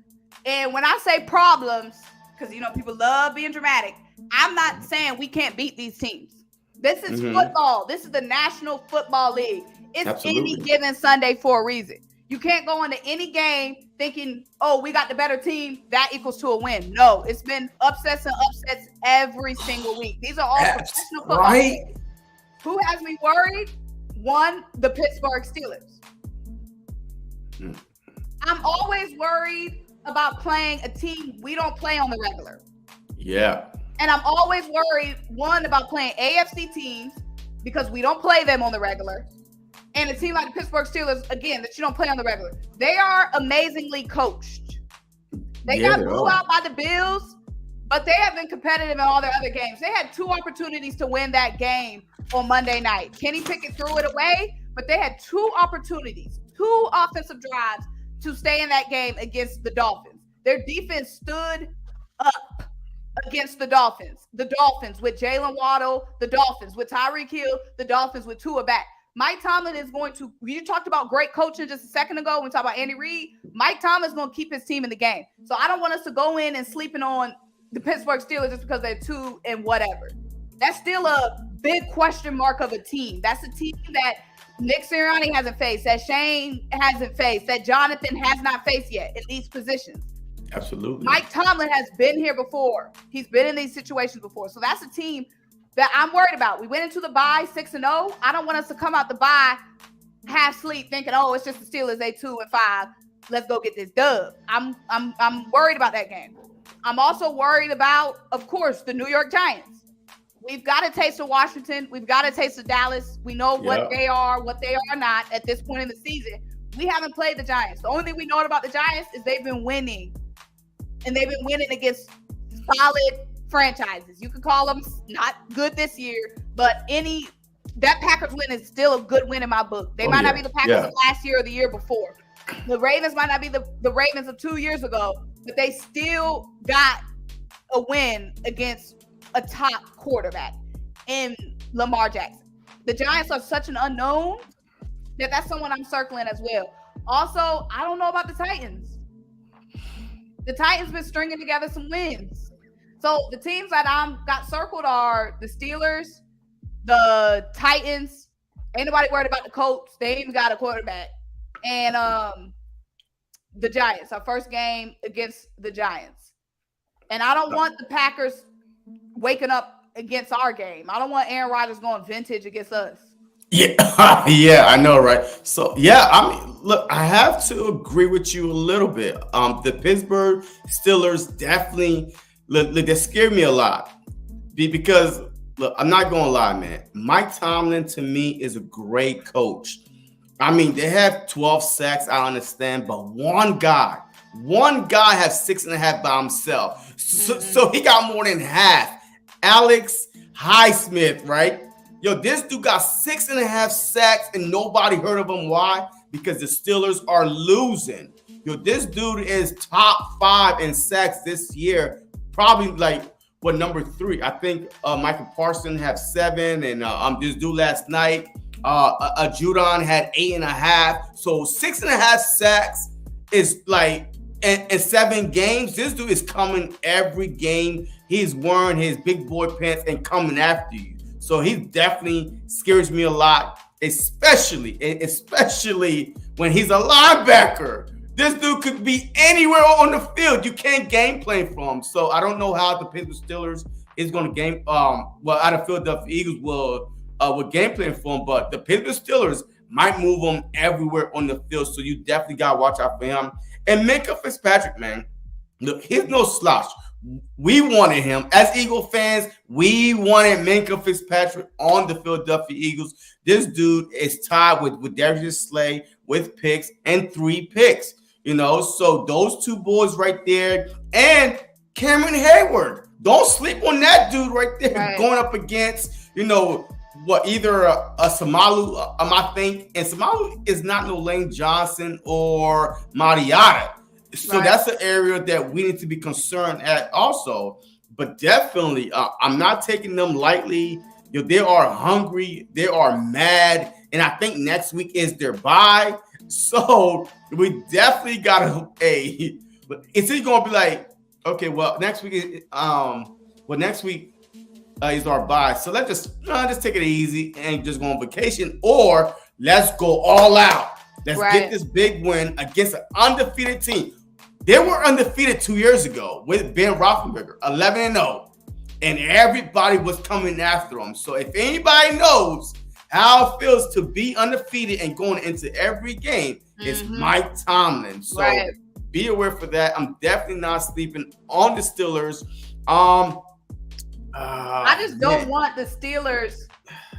And when I say problems, because, people love being dramatic, I'm not saying we can't beat these teams. This is football. This is the National Football League. It's Absolutely. Any given Sunday for a reason. You can't go into any game thinking, oh, we got the better team. That equals to a win. No, it's been upsets and upsets every single week. These are all professional football right. Teams. Who has me worried? One, the Pittsburg Steelers. I'm always worried about playing a team we don't play on the regular. Yeah. And I'm always worried, one, about playing AFC teams because we don't play them on the regular. And a team like the Pittsburgh Steelers, again, that you don't play on the regular. They are amazingly coached. They got blew out by the Bills, but they have been competitive in all their other games. They had two opportunities to win that game on Monday night. Kenny Pickett threw it away, but they had two opportunities, two offensive drives to stay in that game against the Dolphins. Their defense stood up against the Dolphins. The Dolphins with Jalen Waddle, the Dolphins with Tyreek Hill, the Dolphins with Tua back. Mike Tomlin is going to, you talked about great coaching just a second ago when we talked about Andy Reid. Mike Tomlin is going to keep his team in the game. So I don't want us to go in and sleeping on the Pittsburgh Steelers just because they're 2 and whatever. That's still a big question mark of a team. That's a team that Nick Sirianni hasn't faced, that Shane hasn't faced, that Jonathan has not faced yet in these positions. Absolutely. Mike Tomlin has been here before. He's been in these situations before. So that's a team that I'm worried about. We went into the bye 6-0. I don't want us to come out the bye half sleep thinking, oh, it's just the Steelers, they 2-5. Let's go get this dub. I'm worried about that game. I'm also worried about, of course, the New York Giants. We've got a taste of Washington. We've got a taste of Dallas. We know what they are, what they are not at this point in the season. We haven't played the Giants. The only thing we know about the Giants is they've been winning. And they've been winning against solid franchises. You could call them not good this year, but that Packers win is still a good win in my book. They might not be the Packers of last year or the year before. The Ravens might not be the Ravens of 2 years ago, but they still got a win against a top quarterback in Lamar Jackson. The Giants are such an unknown that that's someone I'm circling as well. Also, I don't know about the Titans. The Titans been stringing together some wins. So the teams that got circled are the Steelers, the Titans. Ain't nobody worried about the Colts. They ain't even got a quarterback. And the Giants, our first game against the Giants. And I don't want the Packers waking up against our game. I don't want Aaron Rodgers going vintage against us. Yeah, yeah, I know, right? So, yeah, I mean, look, I have to agree with you a little bit. The Pittsburgh Steelers definitely, look, they scare me a lot. Because, look, I'm not going to lie, man. Mike Tomlin, to me, is a great coach. I mean, they have 12 sacks, I understand, but one guy has 6.5 by himself. So he got more than half. Alex Highsmith, right? Yo, this dude got 6.5 sacks and nobody heard of him. Why? Because the Steelers are losing. Yo, this dude is top 5 in sacks this year. Probably like number 3. I think Michael Parsons have 7, and this dude last night, Judon had 8.5. So 6.5 sacks is like in 7 games. This dude is coming every game. He's wearing his big boy pants and coming after you. So he definitely scares me a lot, especially when he's a linebacker. This dude could be anywhere on the field. You can't game plan for him. So I don't know how the Pittsburgh Steelers is going to game. Out of Philadelphia Eagles will game plan for him, but the Pittsburgh Steelers might move him everywhere on the field. So you definitely got to watch out for him. And Minkah Fitzpatrick, man, look, he's no slouch. We wanted him as Eagle fans. We wanted Minkah Fitzpatrick on the Philadelphia Eagles. This dude is tied with Darius Slay with picks and 3 picks. You know, so those 2 boys right there, and Cameron Hayward. Don't sleep on that dude right there, right, going up against, either a Samalu, I think, and Samalu is not no Lane Johnson or Mariota. So right, that's an area that we need to be concerned at also. But definitely, I'm not taking them lightly. They are hungry. They are mad. And I think next week is their bye. So we definitely got to, is it going to be like, okay, well, next week is our bye. So let's just take it easy and just go on vacation, or let's go all out. Let's get this big win against an undefeated team. They were undefeated 2 years ago with Ben Roethlisberger, 11-0, and everybody was coming after them. So if anybody knows how it feels to be undefeated and going into every game, it's Mike Tomlin. So be aware for that. I'm definitely not sleeping on the Steelers. I just don't want the Steelers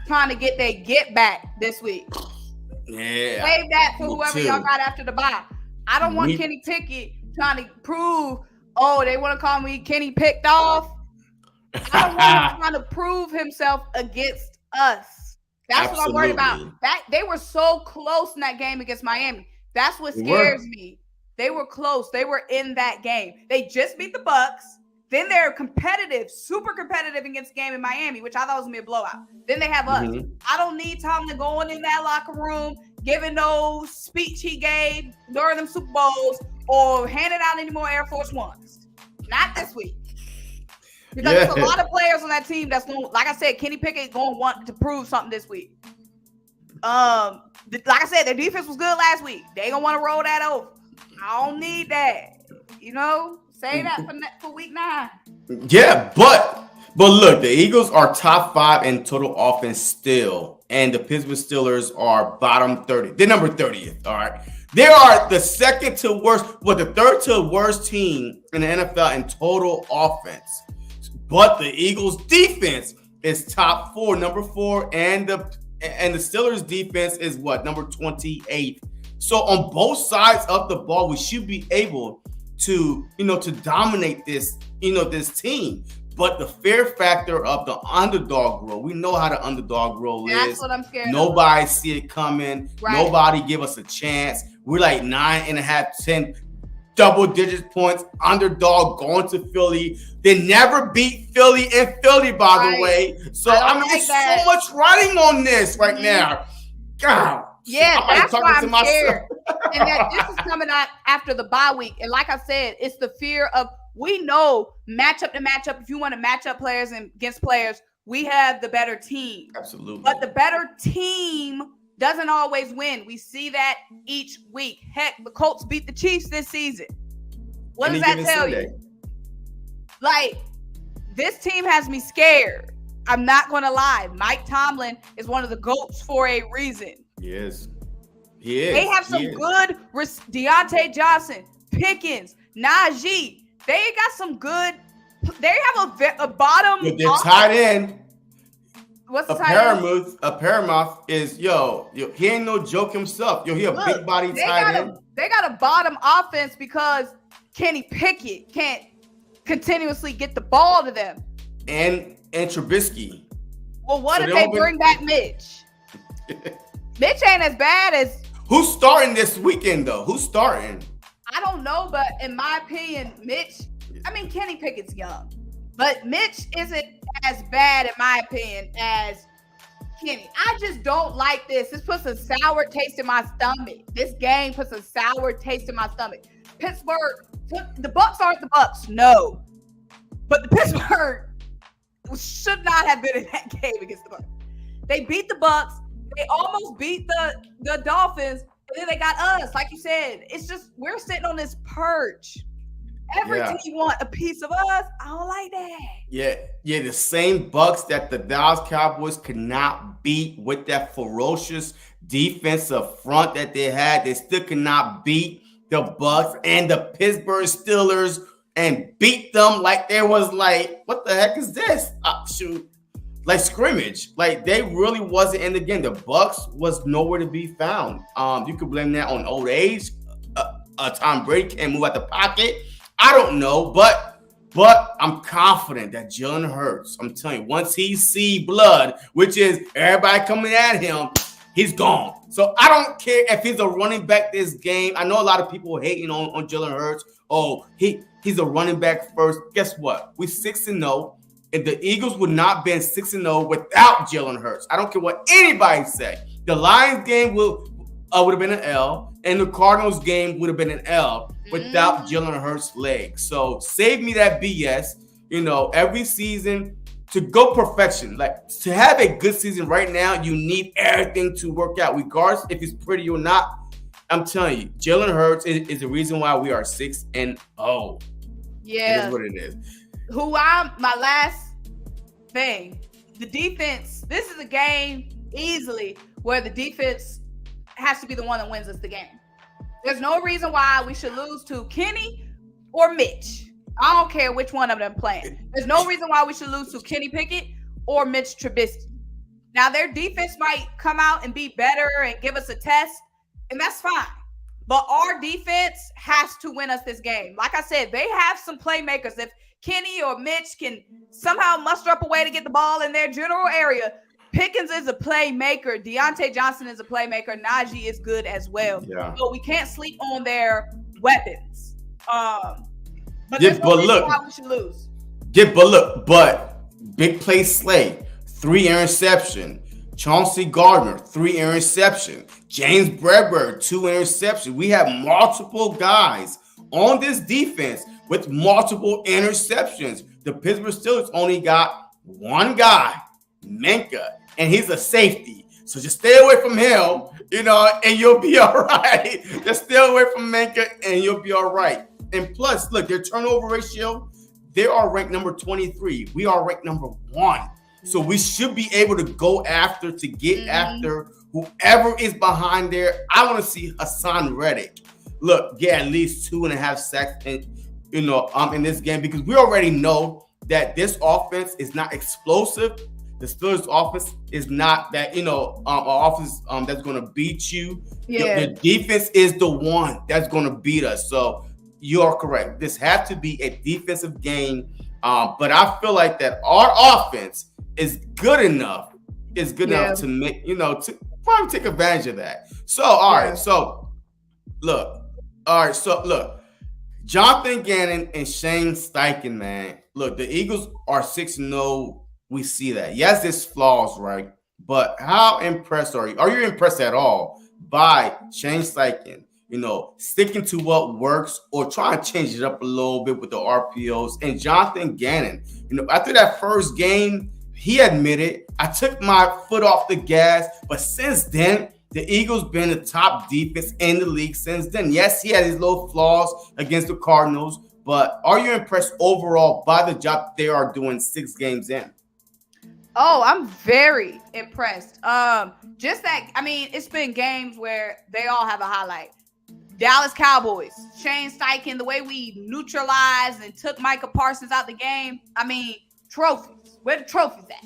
trying to get their get back this week. Yeah. Save that for whoever y'all got after the bye. I don't want Kenny Pickett trying to prove, they want to call me Kenny picked off. I don't want him trying to prove himself against us. That's what I'm worried about. That they were so close in that game against Miami. That's what scares me. They were close. They were in that game. They just beat the Bucs. Then they're competitive, super competitive against the game in Miami, which I thought was going to be a blowout. Then they have us. I don't need Tomlin going in that locker room, giving no speech he gave during them Super Bowls or handing out any more Air Force Ones. Not this week. Because there's a lot of players on that team that's going, like I said, Kenny Pickett going to want to prove something this week. Like I said, their defense was good last week. They going to want to roll that over. I don't need that. Say that for week 9. Yeah, but look, the Eagles are top 5 in total offense still, and the Pittsburgh Steelers are bottom 30. They're number 30th, all right? They are the second to worst, the third to worst team in the NFL in total offense. But the Eagles defense is top 4, number 4, and the Steelers defense is number 28th. So on both sides of the ball, we should be able to dominate this team. But the fear factor of the underdog role, we know how the underdog role is. That's what I'm scared of. Nobody see it coming. Right. Nobody give us a chance. We're like 9.5, 10 double digit points underdog going to Philly. They never beat Philly in Philly, by the way. So there's so much writing on this right now. God. Yeah, that's why I'm scared. And that this is coming out after the bye week. And like I said, it's the fear of, we know matchup to matchup. If you want to match up players and against players, we have the better team. Absolutely. But the better team doesn't always win. We see that each week. Heck, the Colts beat the Chiefs this season. What does that tell you? Like, this team has me scared. I'm not going to lie. Mike Tomlin is one of the GOATs for a reason. He is. They have some good Deontay Johnson, Pickens, Najee. They got some good. They have a bottom. Their tight end. What's the tight end? Paramoth is he ain't no joke himself. He a big body tight end. They got a bottom offense because Kenny Pickett can't continuously get the ball to them. and Trubisky. Well, what if they bring back Mitch? Mitch ain't as bad as. Who's starting this weekend though? Who's starting? I don't know, but in my opinion, Mitch. I mean, Kenny Pickett's young, but Mitch isn't as bad in my opinion as Kenny. I just don't like this. This puts a sour taste in my stomach. This game puts a sour taste in my stomach. Pittsburgh, the Bucs aren't the Bucs, no, but the Pittsburgh should not have been in that game against the Bucs. They beat the Bucs. They almost beat the Dolphins, and then they got us. Like you said, it's just we're sitting on this perch. Every team want a piece of us. I don't like that. Yeah, the same Bucs that the Dallas Cowboys could not beat with that ferocious defensive front that they had. They still could not beat the Bucs and the Pittsburgh Steelers and beat them like there was like, what the heck is this? Shoot. Like scrimmage. Like they really wasn't in the game. The Bucs was nowhere to be found. You could blame that on old age. Tom Brady can't move out the pocket. I don't know, but I'm confident that Jalen Hurts, I'm telling you, once he see blood, which is everybody coming at him, he's gone. So I don't care if he's a running back this game. I know a lot of people hating on Jalen Hurts. Oh, he's a running back first. Guess what? We're 6-0. And the Eagles would not have been 6-0 without Jalen Hurts. I don't care what anybody say. The Lions game would have been an L, and the Cardinals game would have been an L without Jalen Hurts' legs. So save me that BS. You know, every season to go perfection. Like to have a good season right now, you need everything to work out, regardless if it's pretty or not. I'm telling you, Jalen Hurts is the reason why we are 6-0. Yeah, it is what it is. My last thing, the defense. This is a game easily where the defense has to be the one that wins us the game. There's no reason why we should lose to Kenny or Mitch. I don't care which one of them playing. There's no reason why we should lose to Kenny Pickett or Mitch Trubisky. Now, their defense might come out and be better and give us a test, and that's fine. But our defense has to win us this game. Like I said, they have some playmakers. If Kenny or Mitch can somehow muster up a way to get the ball in their general area, Pickens is a playmaker. Deontay Johnson is a playmaker. Najee is good as well. Yeah. So we can't sleep on their weapons. But look, why we should lose. But big play Slay, 3 interception. Chauncey Gardner, 3 interception. James Bradbury, 2 interceptions. We have multiple guys on this defense with multiple interceptions. The Pittsburgh Steelers only got one guy, Minka, and he's a safety. So just stay away from him, and you'll be all right. Just stay away from Minka, and you'll be all right. And plus, look, their turnover ratio, they are ranked number 23. We are ranked number 1. So we should be able to go after, to get after whoever is behind there. I want to see Hassan Reddick, get at least 2.5 sacks in this game, because we already know that this offense is not explosive. The Steelers offense is not that, an offense that's going to beat you. Yeah. The defense is the one that's going to beat us. So you are correct. This has to be a defensive game. But I feel like that our offense is good enough. It's good enough to make, to probably take advantage of that. So, all right. So, look. Jonathan Gannon and Shane Steichen, man. Look, the Eagles are 6-0. We see that. Yes, there's flaws, right? But how impressed are you? Are you impressed at all by Shane Steichen? Sticking to what works or trying to change it up a little bit with the RPOs. And Jonathan Gannon, after that first game, he admitted, I took my foot off the gas. But since then, the Eagles been the top defense in the league since then. Yes, he had his little flaws against the Cardinals. But are you impressed overall by the job they are doing 6 games in? Oh, I'm very impressed. It's been games where they all have a highlight. Dallas Cowboys, Shane Steichen, the way we neutralized and took Micah Parsons out the game. Trophies. Where the trophies at?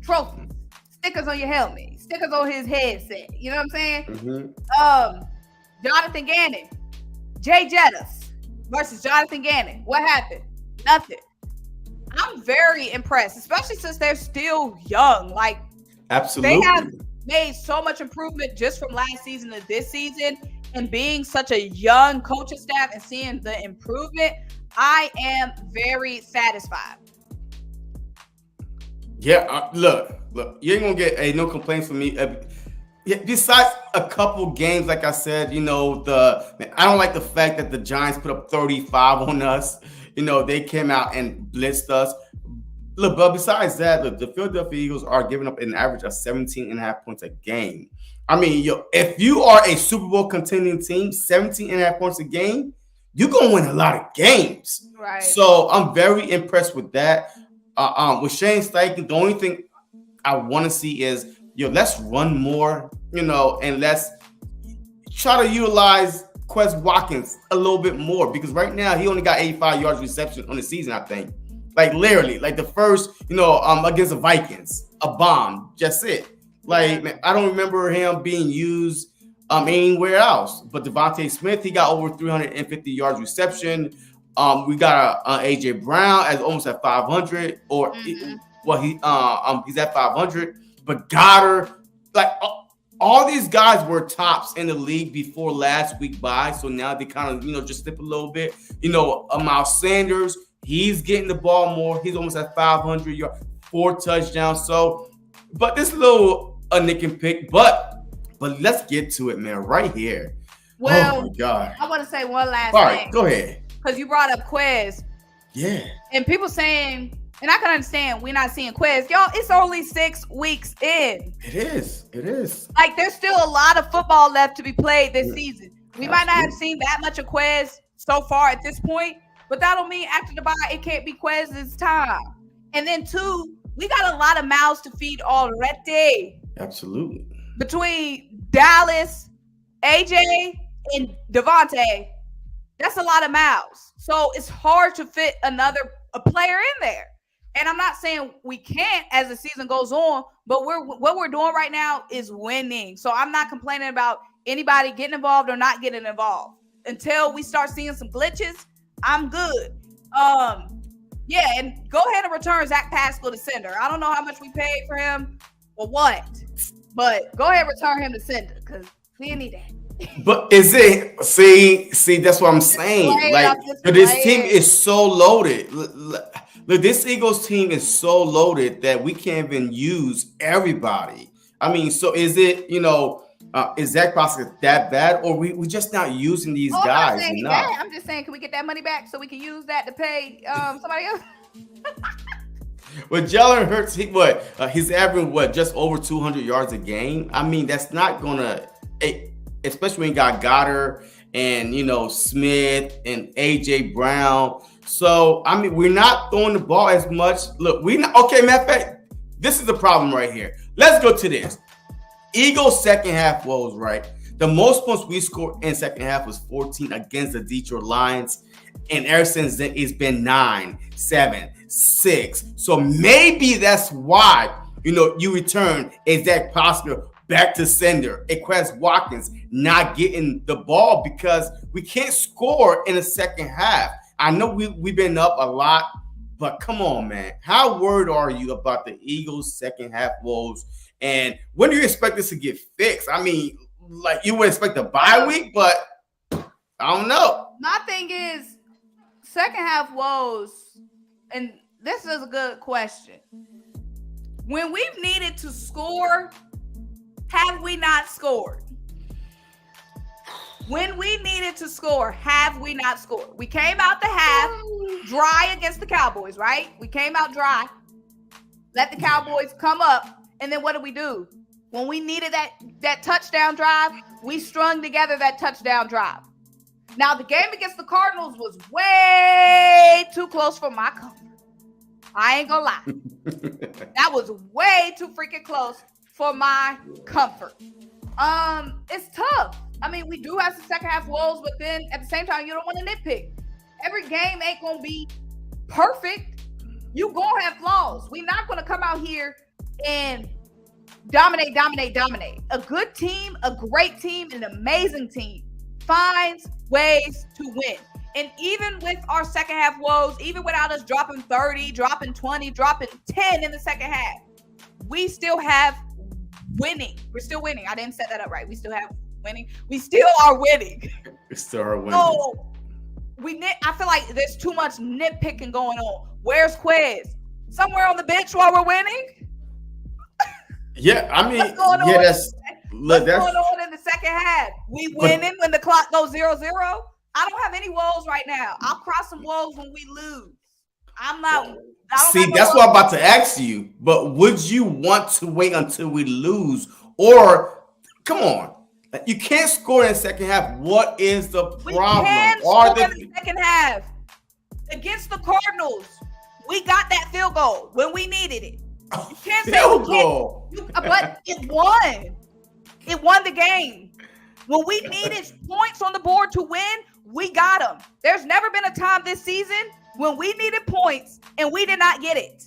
Trophies. Stickers on your helmet. Stickers on his headset. You know what I'm saying? Mm-hmm. Jonathan Gannon, Jay Jettis versus Jonathan Gannon. What happened? Nothing. I'm very impressed, especially since they're still young. Like, absolutely, they have made so much improvement just from last season to this season, and being such a young coaching staff and seeing the improvement, I am very satisfied. Yeah, look, you ain't gonna get no complaints from me. Besides a couple games, like I said, I don't like the fact that the Giants put up 35 on us. They came out and blitzed us. Look, but besides that, look, the Philadelphia Eagles are giving up an average of 17.5 points a game. I mean, if you are a Super Bowl contending team, 17.5 points a game, you're going to win a lot of games. Right. So I'm very impressed with that. With Shane Steichen, the only thing I want to see is, let's run more, and let's try to utilize Quez Watkins a little bit more, because right now he only got 85 yards reception on the season, I think. Like, literally, like the first, against the Vikings, a bomb, just it. Like, man, I don't remember him being used anywhere else. But Devontae Smith, he got over 350 yards reception. We got AJ Brown as almost at 500, or he's at 500. But Goddard, like all these guys were tops in the league before last week bye. So now they kind of just slip a little bit. Miles Sanders, he's getting the ball more. He's almost at 500 yards, 4 touchdowns. So, but this little nick and pick. But let's get to it, man. Right here. Well, oh my God. I want to say one last thing. All right, go ahead. Because you brought up Quez. Yeah. And people saying, and I can understand we're not seeing Quez. Y'all, it's only 6 weeks in. It is. Like, there's still a lot of football left to be played this season. We might not have seen that much of Quez so far at this point, but that don't mean after the bye it can't be Quez's time. And then 2, we got a lot of mouths to feed already. Absolutely. Between Dallas, AJ, and Devontae, that's a lot of mouths. So it's hard to fit a player in there. And I'm not saying we can't as the season goes on, but what we're doing right now is winning. So I'm not complaining about anybody getting involved or not getting involved. Until we start seeing some glitches, I'm good. Yeah, and go ahead and return Zach Pascal to sender. I don't know how much we paid for him or what, but go ahead and return him to sender because we didn't need that. But is it see that's what I'm saying. Like, this team is so loaded. Look, this Eagles team is so loaded that we can't even use everybody. I mean, so is it, is Zach Pascal that bad, or we just not using these guys enough? I'm just saying, can we get that money back so we can use that to pay somebody else? Well, Jalen Hurts, he's averaging just over 200 yards a game. I mean, that's not gonna, especially when you got Goddard and Smith and AJ Brown. So I mean, we're not throwing the ball as much. Look, okay. Matter of fact, this is the problem right here. Let's go to this. Eagles second half woes, right? The most points we scored in second half was 14 against the Detroit Lions. And ever since then, it's been 9, 7, 6. So maybe that's why, you return Zach Pascal back to sender. Quez Watkins not getting the ball because we can't score in the second half. I know we've been up a lot, but come on, man. How worried are you about the Eagles' second half woes? And when do you expect this to get fixed? I mean, like, you would expect a bye week, but I don't know. My thing is, second half woes, and this is a good question. When we've needed to score, have we not scored? When we needed to score, have we not scored? We came out the half dry against the Cowboys, right? We came out dry, let the Cowboys come up, and then what did we do? When we needed that touchdown drive, we strung together that touchdown drive. Now, the game against the Cardinals was way too close for my comfort. I ain't gonna lie. That was way too freaking close for my comfort. It's tough. I mean, we do have some second half woes, but then at the same time, you don't want to nitpick. Every game ain't gonna be perfect. You gonna have flaws. We're not gonna come out here and dominate. A good team, a great team, an amazing team finds ways to win. And even with our second half woes, even without us dropping 30, dropping 20, dropping 10 in the second half, we still have winning. We're still winning. I didn't set that up right. We still have winning. We still are winning. We still are winning. So I feel like there's too much nitpicking going on. Where's Quez? Somewhere on the bench while we're winning? Yeah, I mean, what's going on in the second half? We winning when the clock goes 0-0? I don't have any woes right now. I'll cross some woes when we lose. That's what I'm about to ask you. But would you want to wait until we lose? Or, come on. You can't score in the second half. What is the problem? We can score in the second half. Against the Cardinals, we got that field goal when we needed it. You can't say field goal. But it won. It won the game. When we needed points on the board to win, we got them. There's never been a time this season when we needed points and we did not get it.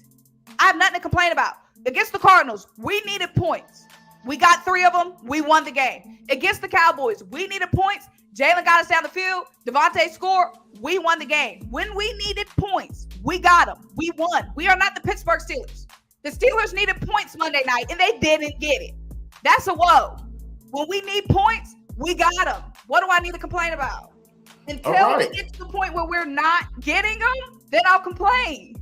I have nothing to complain about. Against the Cardinals, we needed points. We got 3 of them. We won the game. Against the Cowboys, we needed points. Jalen got us down the field. Devontae scored. We won the game. When we needed points, we got them. We won. We are not the Pittsburg Steelers. The Steelers needed points Monday night, and they didn't get it. That's a woe. When we need points, we got them. What do I need to complain about? Until we get to the point where we're not getting them, then I'll complain.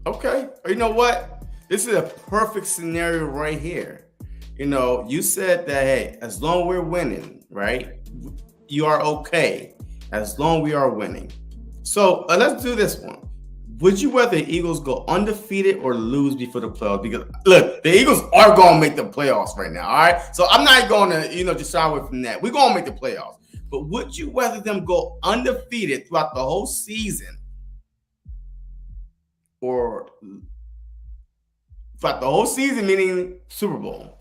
Okay. You know what? This is a perfect scenario right here. You know, you said that, hey, as long as we're winning, right, you are okay. As long as we are winning. So let's do this one. Would you rather the Eagles go undefeated or lose before the playoffs? Because, look, the Eagles are going to make the playoffs right now, all right? So I'm not going to, just shy away from that. We're going to make the playoffs. But would you rather them go undefeated throughout the whole season or throughout the whole season, meaning Super Bowl,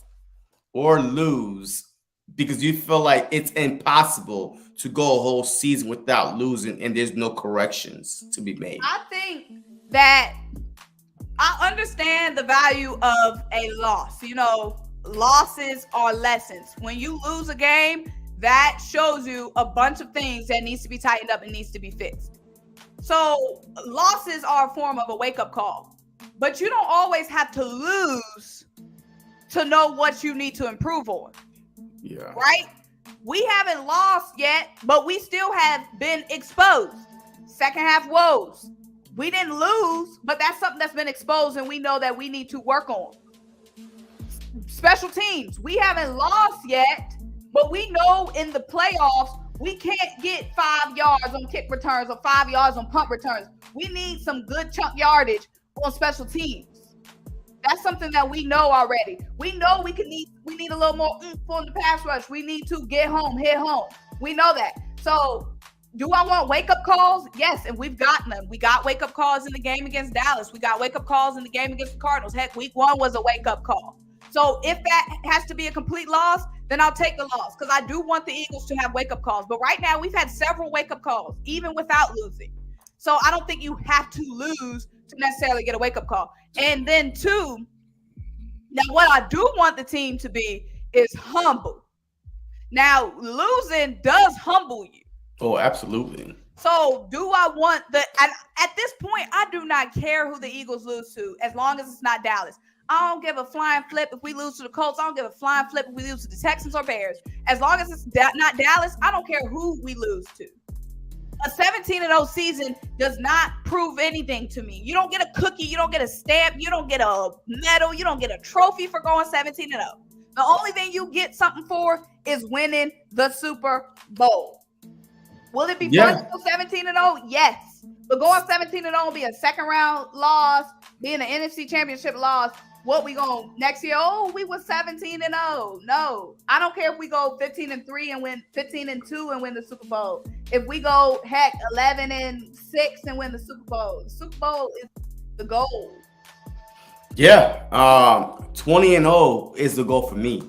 or lose because you feel like it's impossible to go a whole season without losing and there's no corrections to be made? I think that I understand the value of a loss. Losses are lessons. When you lose a game, that shows you a bunch of things that needs to be tightened up and needs to be fixed. So losses are a form of a wake-up call. But you don't always have to lose to know what you need to improve on. Yeah. Right? We haven't lost yet, but we still have been exposed. Second half woes. We didn't lose, but that's something that's been exposed and we know that we need to work on. Special teams. We haven't lost yet, but we know in the playoffs, we can't get 5 yards on kick returns or 5 yards on punt returns. We need some good chunk yardage on special teams. That's something that we know already. We know we need a little more oomph on the pass rush. We need to hit home. We know that. So do I want wake-up calls? Yes, and we've gotten them. We got wake-up calls in the game against Dallas. We got wake-up calls in the game against the Cardinals. Heck, week 1 was a wake-up call. So if that has to be a complete loss, then I'll take the loss because I do want the Eagles to have wake-up calls. But right now, we've had several wake-up calls, even without losing. So I don't think you have to lose to necessarily get a wake-up call. And then 2, now what I do want the team to be is humble. Now, losing does humble you. Oh, absolutely. So do I want at this point, I do not care who the Eagles lose to as long as it's not Dallas. I don't give a flying flip if we lose to the Colts. I don't give a flying flip if we lose to the Texans or Bears. As long as it's not Dallas, I don't care who we lose to. A 17-0 season does not prove anything to me. You don't get a cookie. You don't get a stamp. You don't get a medal. You don't get a trophy for going 17-0. The only thing you get something for is winning the Super Bowl. Will it be fun to go 17-0? Yes. But going 17-0 be a second-round loss, being an NFC Championship loss. What we going next year? Oh, we were 17-0. No, I don't care if we go 15-3 and win 15-2 and win the Super Bowl. If we go 11-6 and win the Super Bowl is the goal. Yeah, 20-0 is the goal for me.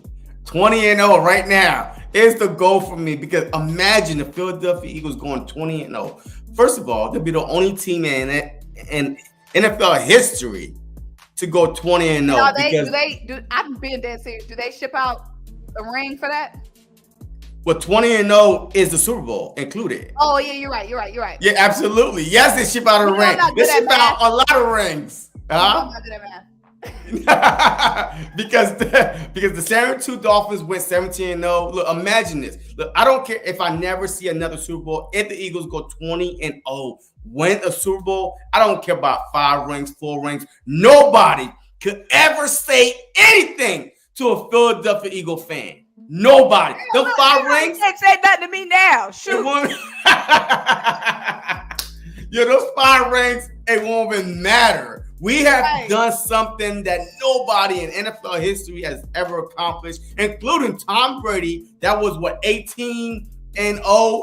20-0 right now is the goal for me because imagine the Philadelphia Eagles going 20-0. First of all, they'll be the only team in NFL history to go 20-0. I'm being dead serious. Do they ship out a ring for that? Well, 20-0 is the Super Bowl included. Oh yeah, you're right. Yeah, absolutely. Yes, they ship out a ring. They ship out a lot of rings. I'm not good at math. because the 72 Dolphins went 17-0. Look, imagine this. Look, I don't care if I never see another Super Bowl. If the Eagles go 20-0, win a Super Bowl, I don't care about 5 rings, 4 rings. Nobody could ever say anything to a Philadelphia Eagle fan. Nobody. The 5 rings. You can't say nothing to me now. Shoot. Yeah, those 5 rings, it won't even matter. We have done something that nobody in NFL history has ever accomplished, including Tom Brady. That was 18-0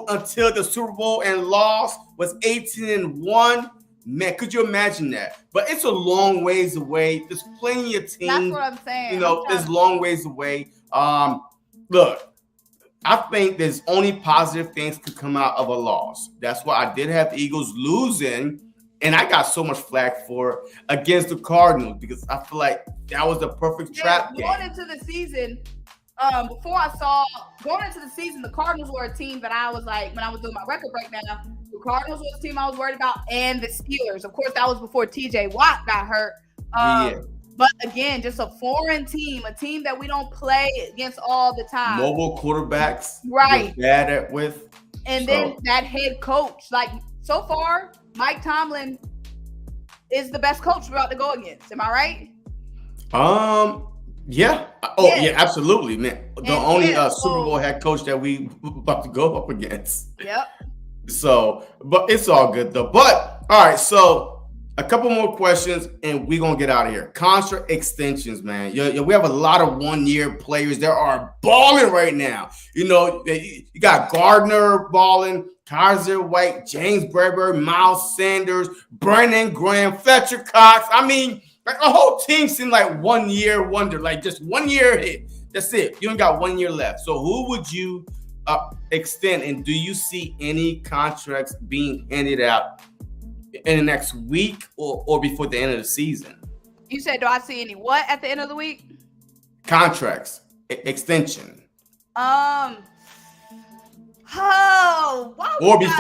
until the Super Bowl, and lost was 18-1. Man, could you imagine that? But it's a long ways away. There's plenty of teams. That's what I'm saying. There's long ways away. Look, I think there's only positive things could come out of a loss. That's why I did have the Eagles losing, and I got so much flack for against the Cardinals because I feel like that was the perfect trap game. Going into the season, going into the season, the Cardinals were a team that I was like, when I was doing my record breakdown, the Cardinals was a team I was worried about, and the Steelers. Of course, that was before TJ Watt got hurt. But again, just a foreign team, a team that we don't play against all the time. Mobile quarterbacks, right? Bad at with, and then that head coach. Like so far, Mike Tomlin is the best coach we're about to go against. Am I right? Yeah. Oh, yeah, absolutely, man. The only Super Bowl head coach that we about to go up against. Yep. So, but it's all good though. But all right, so. A couple more questions, and we're going to get out of here. Contract extensions, man. We have a lot of one-year players that are balling right now. You got Gardner balling, Kaiser White, James Bradbury, Miles Sanders, Brandon Graham, Fletcher Cox. I mean, like a whole team seemed like 1 year wonder, like just 1 year hit. That's it. You ain't got 1 year left. So who would you extend, and do you see any contracts being handed out in the next week or before the end of the season? You said, do I see any what at the end of the week? Contracts, extension. Before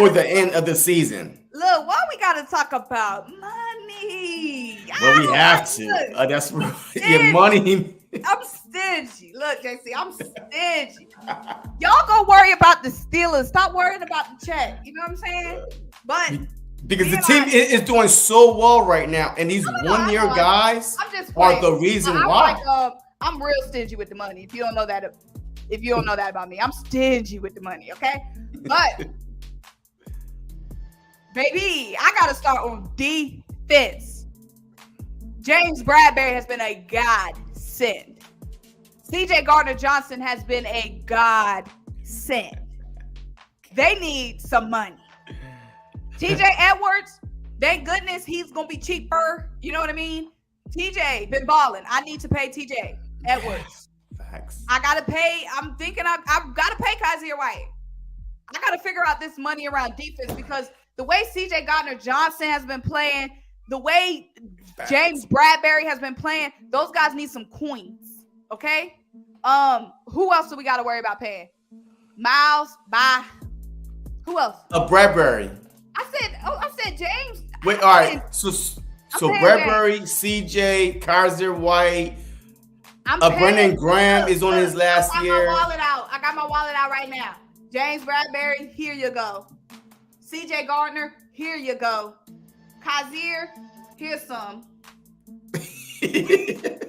the end of the season. Look, why we gotta talk about money? Well, we have to. That's your money. I'm stingy. Look, JC, I'm stingy. Y'all go worry about the Steelers. Stop worrying about the check. You know what I'm saying? But because the team is doing so well right now, and these one-year guys are the reason why. I'm real stingy with the money. If you don't know that about me, I'm stingy with the money. Okay, but baby, I gotta start on defense. James Bradbury has been a godsend. CJ Gardner-Johnson has been a godsend. They need some money. TJ Edwards, thank goodness he's going to be cheaper. You know what I mean? TJ been balling. I need to pay TJ Edwards. Facts. I got to pay. I'm thinking I've got to pay Kaiser White. I got to figure out this money around defense because the way CJ Gardner-Johnson has been playing, the way James Bradbury has been playing, those guys need some coins. Okay? Who else do we got to worry about paying? Miles, bye. Who else? Bradbury. I said James. Wait, all right. So Bradbury, James. CJ, Kaiser White, Brandon Graham is on his last year. I got my wallet out right now. James Bradbury, here you go. CJ Gardner, here you go. Kaiser, here's some. TJ,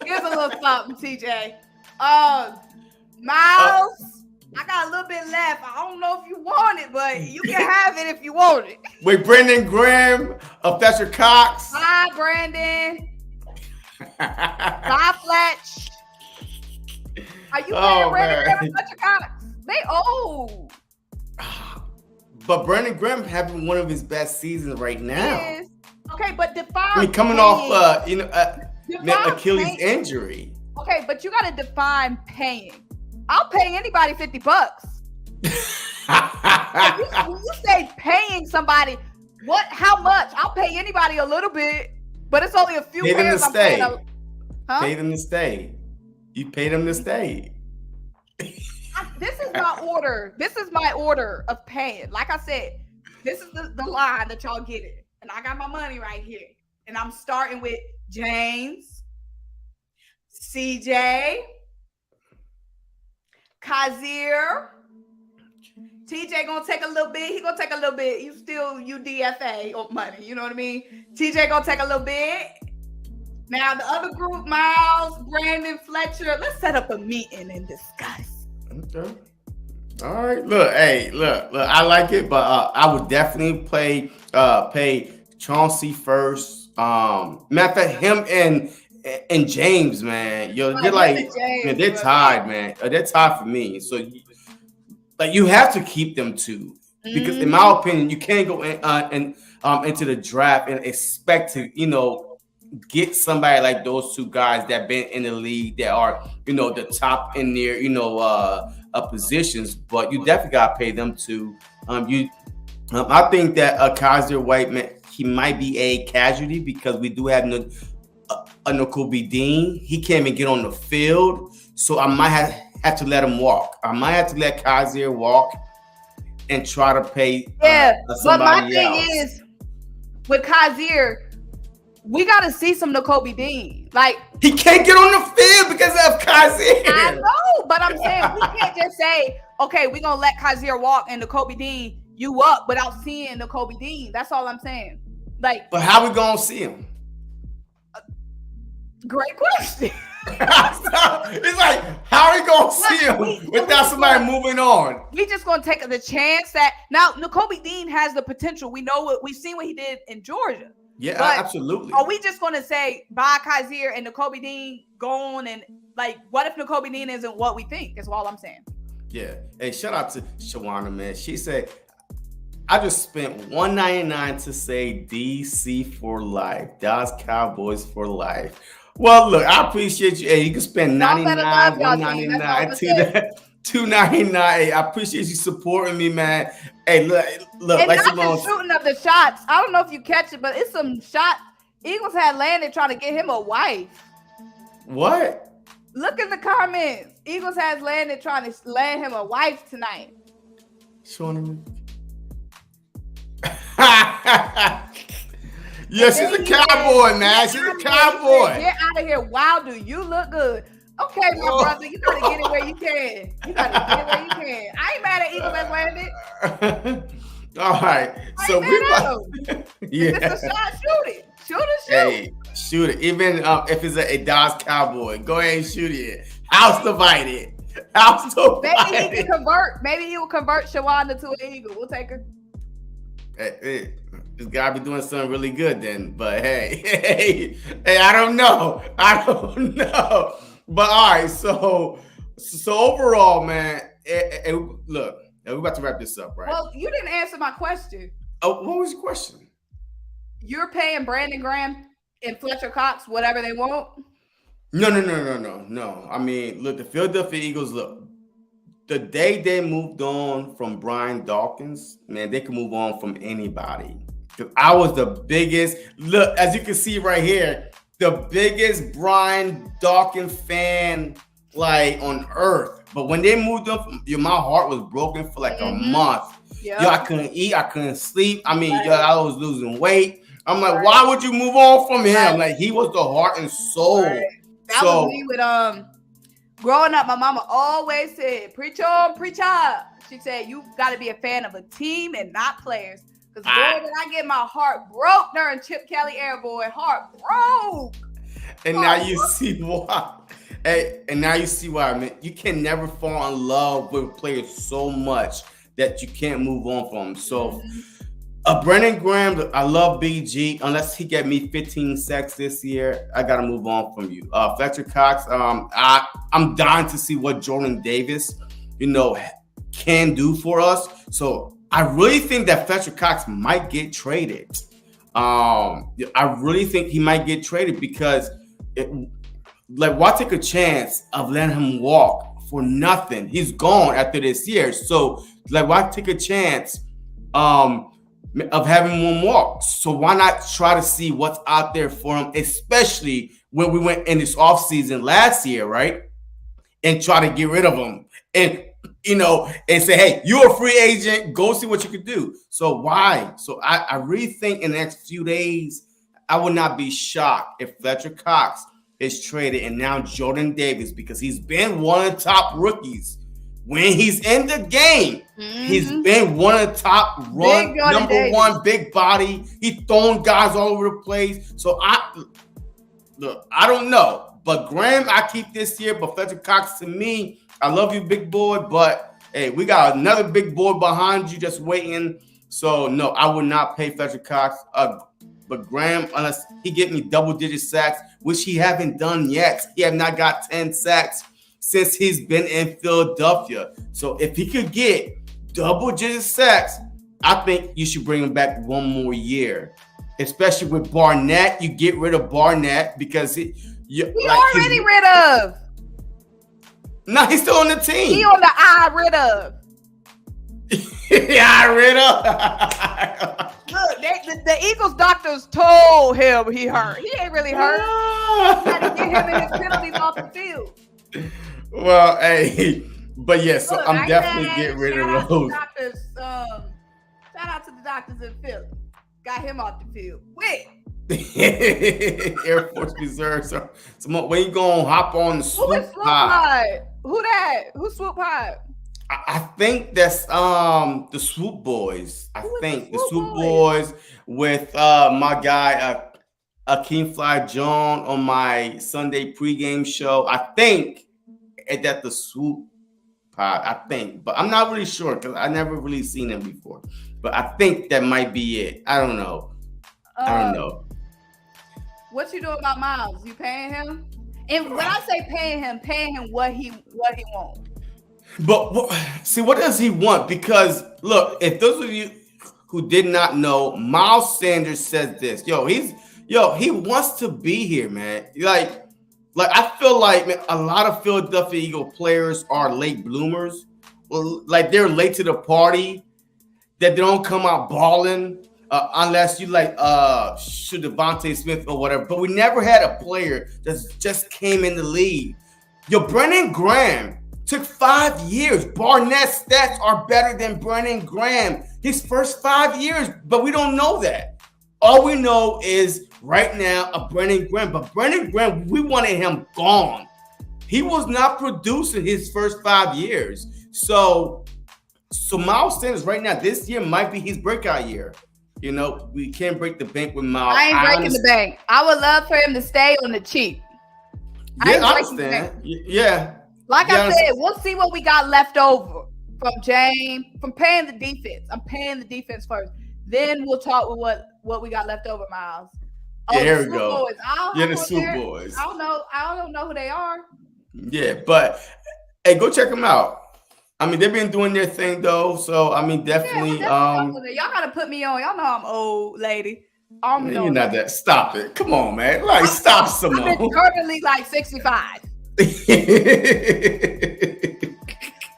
here's a little something, TJ. Miles. I got a little bit left. I don't know if you want it, but you can have it if you want it. Wait, Brandon Graham, Fletcher Cox. Bye, Brandon. Bye, Fletch. Are you paying Brandon Graham and Fletcher Cox? They old. But Brandon Graham having one of his best seasons right now. He is. Okay, but define. I mean, coming off, Achilles injury. Okay, but you got to define paying. I'll pay anybody $50. you say paying somebody, what? How much? I'll pay anybody a little bit, but it's only a few pairs. I'm paying. Pay them to stay. You pay them to stay. This is my order. This is my order of paying. Like I said, this is the line that y'all get it. And I got my money right here. And I'm starting with James, CJ, Kazir. TJ gonna take a little bit. He gonna take a little bit. You still UDFA or money. You know what I mean? TJ gonna take a little bit. Now the other group, Miles, Brandon, Fletcher. Let's set up a meeting and discuss. Okay. All right. Look. Hey. Look. I like it, but I would definitely pay Chauncey first. Matter of fact, him and James, man. Yo, they're like, man, they're tied, man. They're tied for me. So. Like you have to keep them too, because in my opinion, you can't go into the draft and expect to get somebody like those two guys that been in the league that are the top in their positions, but you definitely gotta pay them too. I think that Kaiser White, man, he might be a casualty because we do have Nakobe Dean. He can't even get on the field, so I might have to let him walk. I might have to let Kaiser walk and try to pay but my thing is with Kaiser, we got to see some Nakobe Dean. Like he can't get on the field because of Kaiser. I know, but I'm saying we can't just say, okay, we're gonna let Kaiser walk and Nakobe Dean you up without seeing Nakobe Dean. That's all I'm saying. Like, but how we gonna see him? Great question. It's like, how are we gonna see him without somebody moving on? We just gonna take the chance that now Nakobe Dean has the potential. We know we've seen what he did in Georgia. Yeah, absolutely. Are we just gonna say bye Kaiser and Nakobe Dean gone? And like, what if Nakobe Dean isn't what we think? Is all I'm saying. Yeah. Hey, shout out to Shawana, man. She said, I just spent $199 to say DC for life. Dallas Cowboys for life. Well, look, I appreciate you. Hey, you can spend $99, $199, $299. Hey, I appreciate you supporting me, man. Hey, look, and like not just shooting up the shots. I don't know if you catch it, but it's some shot. Eagles had landed trying to get him a wife. What? Look in the comments. Eagles has landed trying to land him a wife tonight. Showing him. Yeah, she's a cowboy, man. She's a cowboy. Get out of here. Wow, do you look good? Okay, my brother, you gotta get it where you can. You gotta get it where you can. I ain't mad at Eagles that landed. All right. So if it's a shot, shoot it. Shoot it, shoot. Hey, shoot it. Even if it's a Dallas Cowboy, go ahead and shoot it. House divided. House divided. Maybe he can convert. Maybe he will convert Shawanda to an Eagle. We'll take her. Hey, this guy be doing something really good then. But hey, I don't know. But all right, so overall, man, look, we're about to wrap this up, right? Well, you didn't answer my question. Oh, what was your question? You're paying Brandon Graham and Fletcher Cox whatever they want? No. I mean, look, the Philadelphia Eagles, look, the day they moved on from Brian Dawkins, man, they can move on from anybody. Because I was the biggest, look, as you can see right here, the biggest Brian Dawkins fan like on earth. But when they moved on, my heart was broken for like a month. Yep. Yo, I couldn't eat, I couldn't sleep. I mean, I was losing weight. I'm like, why would you move on from him? Like, he was the heart and soul. That was me with growing up. My mama always said, "Preach on, preach on." She said, "You got to be a fan of a team and not players." Because boy, did I get my heart broke during Chip Kelly era, boy. Heart broke. And now you see why. Hey, and now you see why. I mean, you can never fall in love with players so much that you can't move on from them. So, Brandon Graham, I love BG. Unless he get me 15 sacks this year, I gotta move on from you. Fletcher Cox, I'm dying to see what Jordan Davis, can do for us. So I really think that Fletcher Cox might get traded. I really think he might get traded because, why take a chance of letting him walk for nothing? He's gone after this year. So, why take a chance? Of having one walk. So why not try to see what's out there for him, especially when we went in this offseason last year, right? And try to get rid of him. And and say, hey, you're a free agent. Go see what you can do. So why? So I really think in the next few days, I would not be shocked if Fletcher Cox is traded and now Jordan Davis, because he's been one of the top rookies. When he's in the game, he's been one of the top number one, big body. He's thrown guys all over the place. So I don't know. But Graham, I keep this year. But Fletcher Cox, to me, I love you, big boy. But, hey, we got another big boy behind you just waiting. So, no, I would not pay Fletcher Cox. But Graham, unless he get me double-digit sacks, which he haven't done yet. He have not got 10 sacks since he's been in Philadelphia. So if he could get double-digit sacks, I think you should bring him back one more year. Especially with Barnett. You get rid of Barnett because already rid of. No, he's still on the team. He on the rid of. Rid of. Look, the Eagles doctors told him he hurt. He ain't really hurt. Had to get him in his penalties off the field. Well, hey, but yes, so I'm definitely getting rid of those. Shout out to the doctors in Philly. Got him off the field. Quick. Air Force Reserve. So when you gonna hop on the swoop pod? Who that? Who swoop pod? I think that's the Swoop Boys. I think the Swoop Boys with my guy Akeem Fly John on my Sunday pregame show. I think that the Swoop pod. I think, but I'm not really sure because I never really seen him before. But I think that might be it. I don't know. What you doing about Miles? You paying him? And when I say paying him what he wants. But see, what does he want? Because look, if those of you who did not know, Miles Sanders says this. He wants to be here, man. Like I feel like, man, a lot of Philadelphia Eagle players are late bloomers. Like they're late to the party, that they don't come out balling unless you shoot Devontae Smith or whatever. But we never had a player that just came in the league. Brendan Graham took 5 years. Barnett's stats are better than Brendan Graham his first 5 years, but we don't know that. All we know is right now a Brendan Graham. But Brendan Graham, we wanted him gone. He was not producing his first 5 years. So Miles Sanders right now, this year might be his breakout year. We can't break the bank with Miles. I ain't breaking the bank. I would love for him to stay on the cheap. Yeah, I understand. Yeah. Like I said, we'll see what we got left over from James, from paying the defense. I'm paying the defense first. Then we'll talk with what we got left over, Miles. Yeah, here we go. Boys. The Swoop Boys. I don't know who they are. Yeah, but hey, go check them out. I mean, they've been doing their thing though. So I mean, definitely. Y'all gotta put me on. Y'all know I'm old lady. You're not that. Stop it. Come on, man. Stop, Symone. I'm currently 65.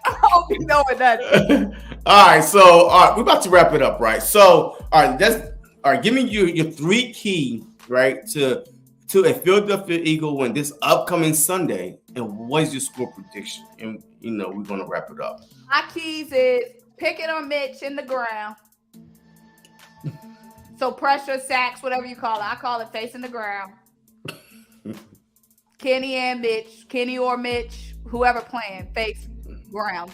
I hope you know that. All right, we're about to wrap it up, right? So, give me your 3 key, right, to a Philadelphia Eagle win this upcoming Sunday, and what is your score prediction? And we're gonna wrap it up. My keys is picking on Mitch in the ground. So pressure, sacks, whatever you call it. I call it facing the ground. Kenny or Mitch, whoever playing, face ground.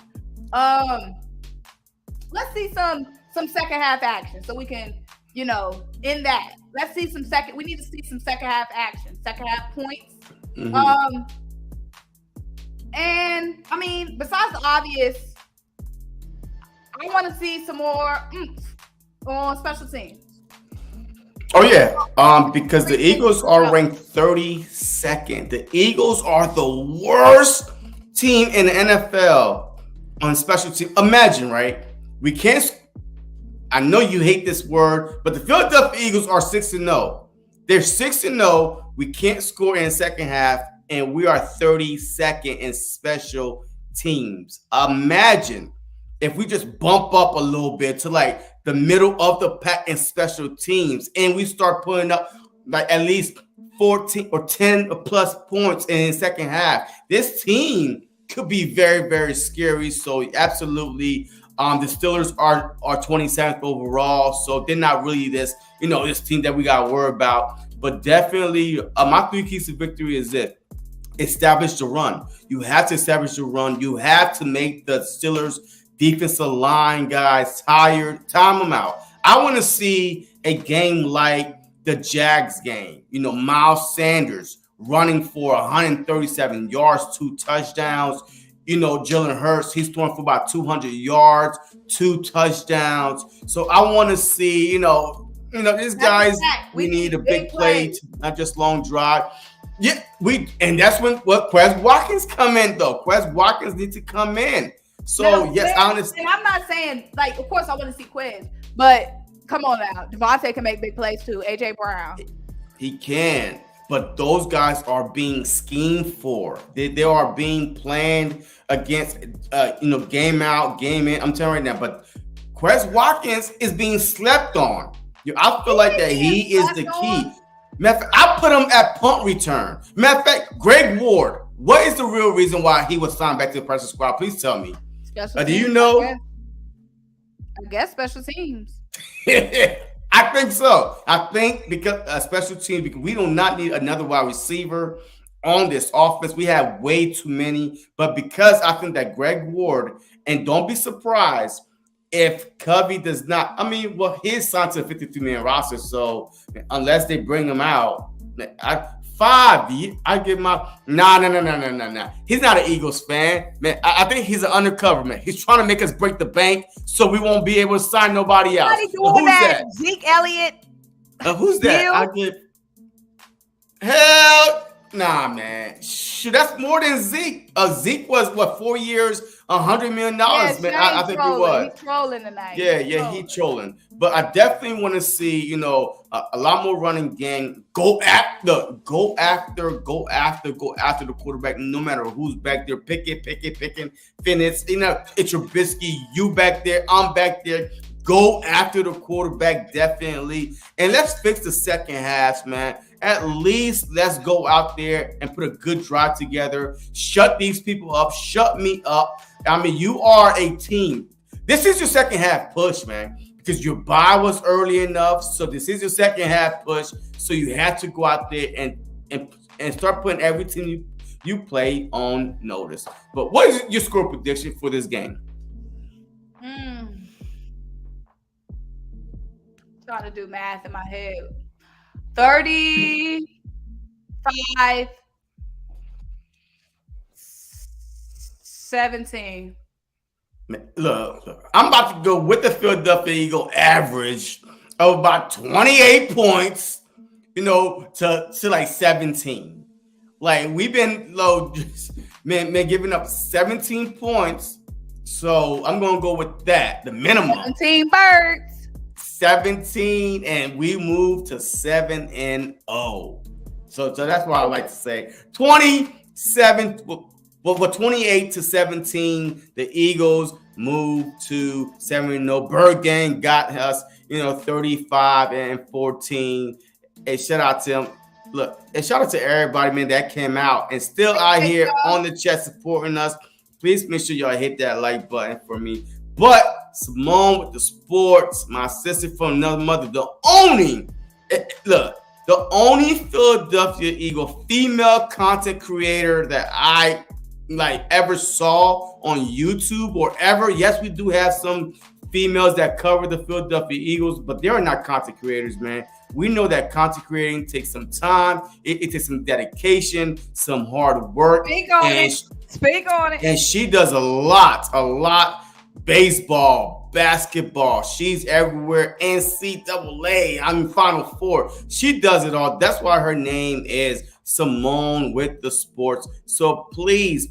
Let's see some second half action so we can, in that. Let's see we need to see some second half action, second half points. Mm-hmm. And I mean, besides the obvious, I want to see some more on special teams. Oh yeah, because the Eagles are ranked 32nd. The Eagles are the worst team in the NFL on special team. Imagine, right? We can't. I know you hate this word, but the Philadelphia Eagles are 6-0. They're 6-0. We can't score in the second half, and we are 32nd in special teams. Imagine if we just bump up a little bit to the middle of the pack in special teams, and we start putting up at least 14 or 10 plus points in the second half. This team could be very, very scary. So absolutely, the Steelers are 27th overall, so they're not really this team that we got to worry about. But definitely, my 3 keys to victory is this: establish the run. You have to establish the run. You have to make the Steelers defensive line guys tired. Time them out. I want to see a game like the Jags game. Miles Sanders running for 137 yards, 2 touchdowns. Jalen Hurts, he's throwing for about 200 yards, 2 touchdowns. So I want to see, these guys, we need a big play, not just long drive. Yeah, and that's when Quez Watkins come in, though. Quez Watkins needs to come in. So, yes, I understand. And I'm not saying, of course I want to see Quez, but come on now. Devontae can make big plays, too. A.J. Brown. He can. But those guys are being schemed for. They are being planned against, game out, game in. I'm telling you right now. But Quez Watkins is being slept on. I feel like that he is the key. Matter of fact, I put him at punt return. Matter of fact, Greg Ward, what is the real reason why he was signed back to the practice squad? Please tell me. Do you know? I guess special teams. I think so. I think because special teams, because we do not need another wide receiver on this offense. We have way too many. But because I think that Greg Ward, and don't be surprised if Covey does not. He's signed to a 53-man roster. So unless they bring him out, I give my no. He's not an Eagles fan, man. I think he's an undercover man. He's trying to make us break the bank so we won't be able to sign nobody else. Who's that? Zeke Elliott. Who's that? I give. Hell, nah, man. Shoot, that's more than Zeke. Zeke was 4 years, $100 million, man. I think he was. He's trolling tonight. Yeah, he's trolling. But I definitely want to see, a lot more running game. Go after the quarterback, no matter who's back there. Pickett, finish. It's Trubisky, you back there, I'm back there. Go after the quarterback, definitely. And let's fix the second half, man. At least let's go out there and put a good drive together. Shut these people up. Shut me up. You are a team. This is your second half push, man, because your bye was early enough. So this is your second half push. So you have to go out there and start putting everything you play on notice. But what is your score prediction for this game? Trying to do math in my head. 35-17. Look, I'm about to go with the Philadelphia Eagle average of about 28 points, to like 17. Like, we've been giving up 17 points. So I'm going to go with that, the minimum. 17 birds. 17, and we move to 7-0. So that's why I like to say 27. Well, 28-17, the Eagles move to 7-0. Bird Gang got us, 35-14. Hey, shout out to him. Look, and shout out to everybody, man, that came out and still out here on the chat supporting us. Please make sure y'all hit that like button for me. But Symone with the sports, my sister from another mother, the only Philadelphia Eagle female content creator that I ever saw on YouTube or ever. Yes, we do have some females that cover the Philadelphia Eagles, but they are not content creators, man. We know that content creating takes some time. It takes some dedication, some hard work. Speak on it. And she does a lot. Baseball, basketball. She's everywhere. NCAA. Final Four. She does it all. That's why her name is Symone with the sports. So please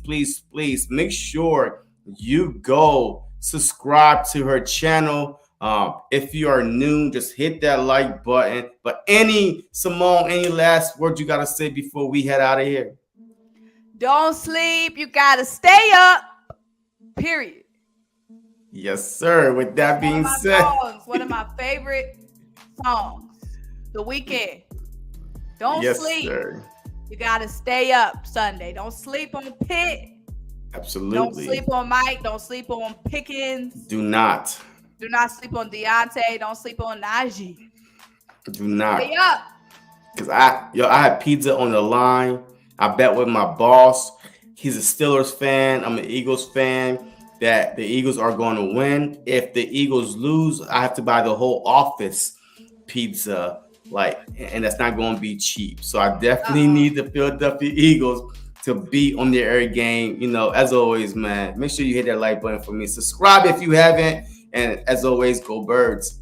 make sure you go subscribe to her channel. If you are new, just hit that like button. But Symone, any last words you got to say before we head out of here? Don't sleep. You got to stay up. Period. Yes, sir. With that being said. One of my favorite songs. The Weeknd. Don't sleep. Sir. You got to stay up Sunday. Don't sleep on Pitt. Absolutely. Don't sleep on Mike. Don't sleep on Pickens. Do not. Do not sleep on Deontay. Don't sleep on Najee. Do not. Stay up. Cause I had pizza on the line. I bet with my boss. He's a Steelers fan. I'm an Eagles fan. That the Eagles are going to win. If the Eagles lose, I have to buy the whole office pizza. And that's not going to be cheap. So I definitely need the Philadelphia Eagles to beat on their every game. You know, as always, man, make sure you hit that like button for me. Subscribe if you haven't. And as always, go Birds.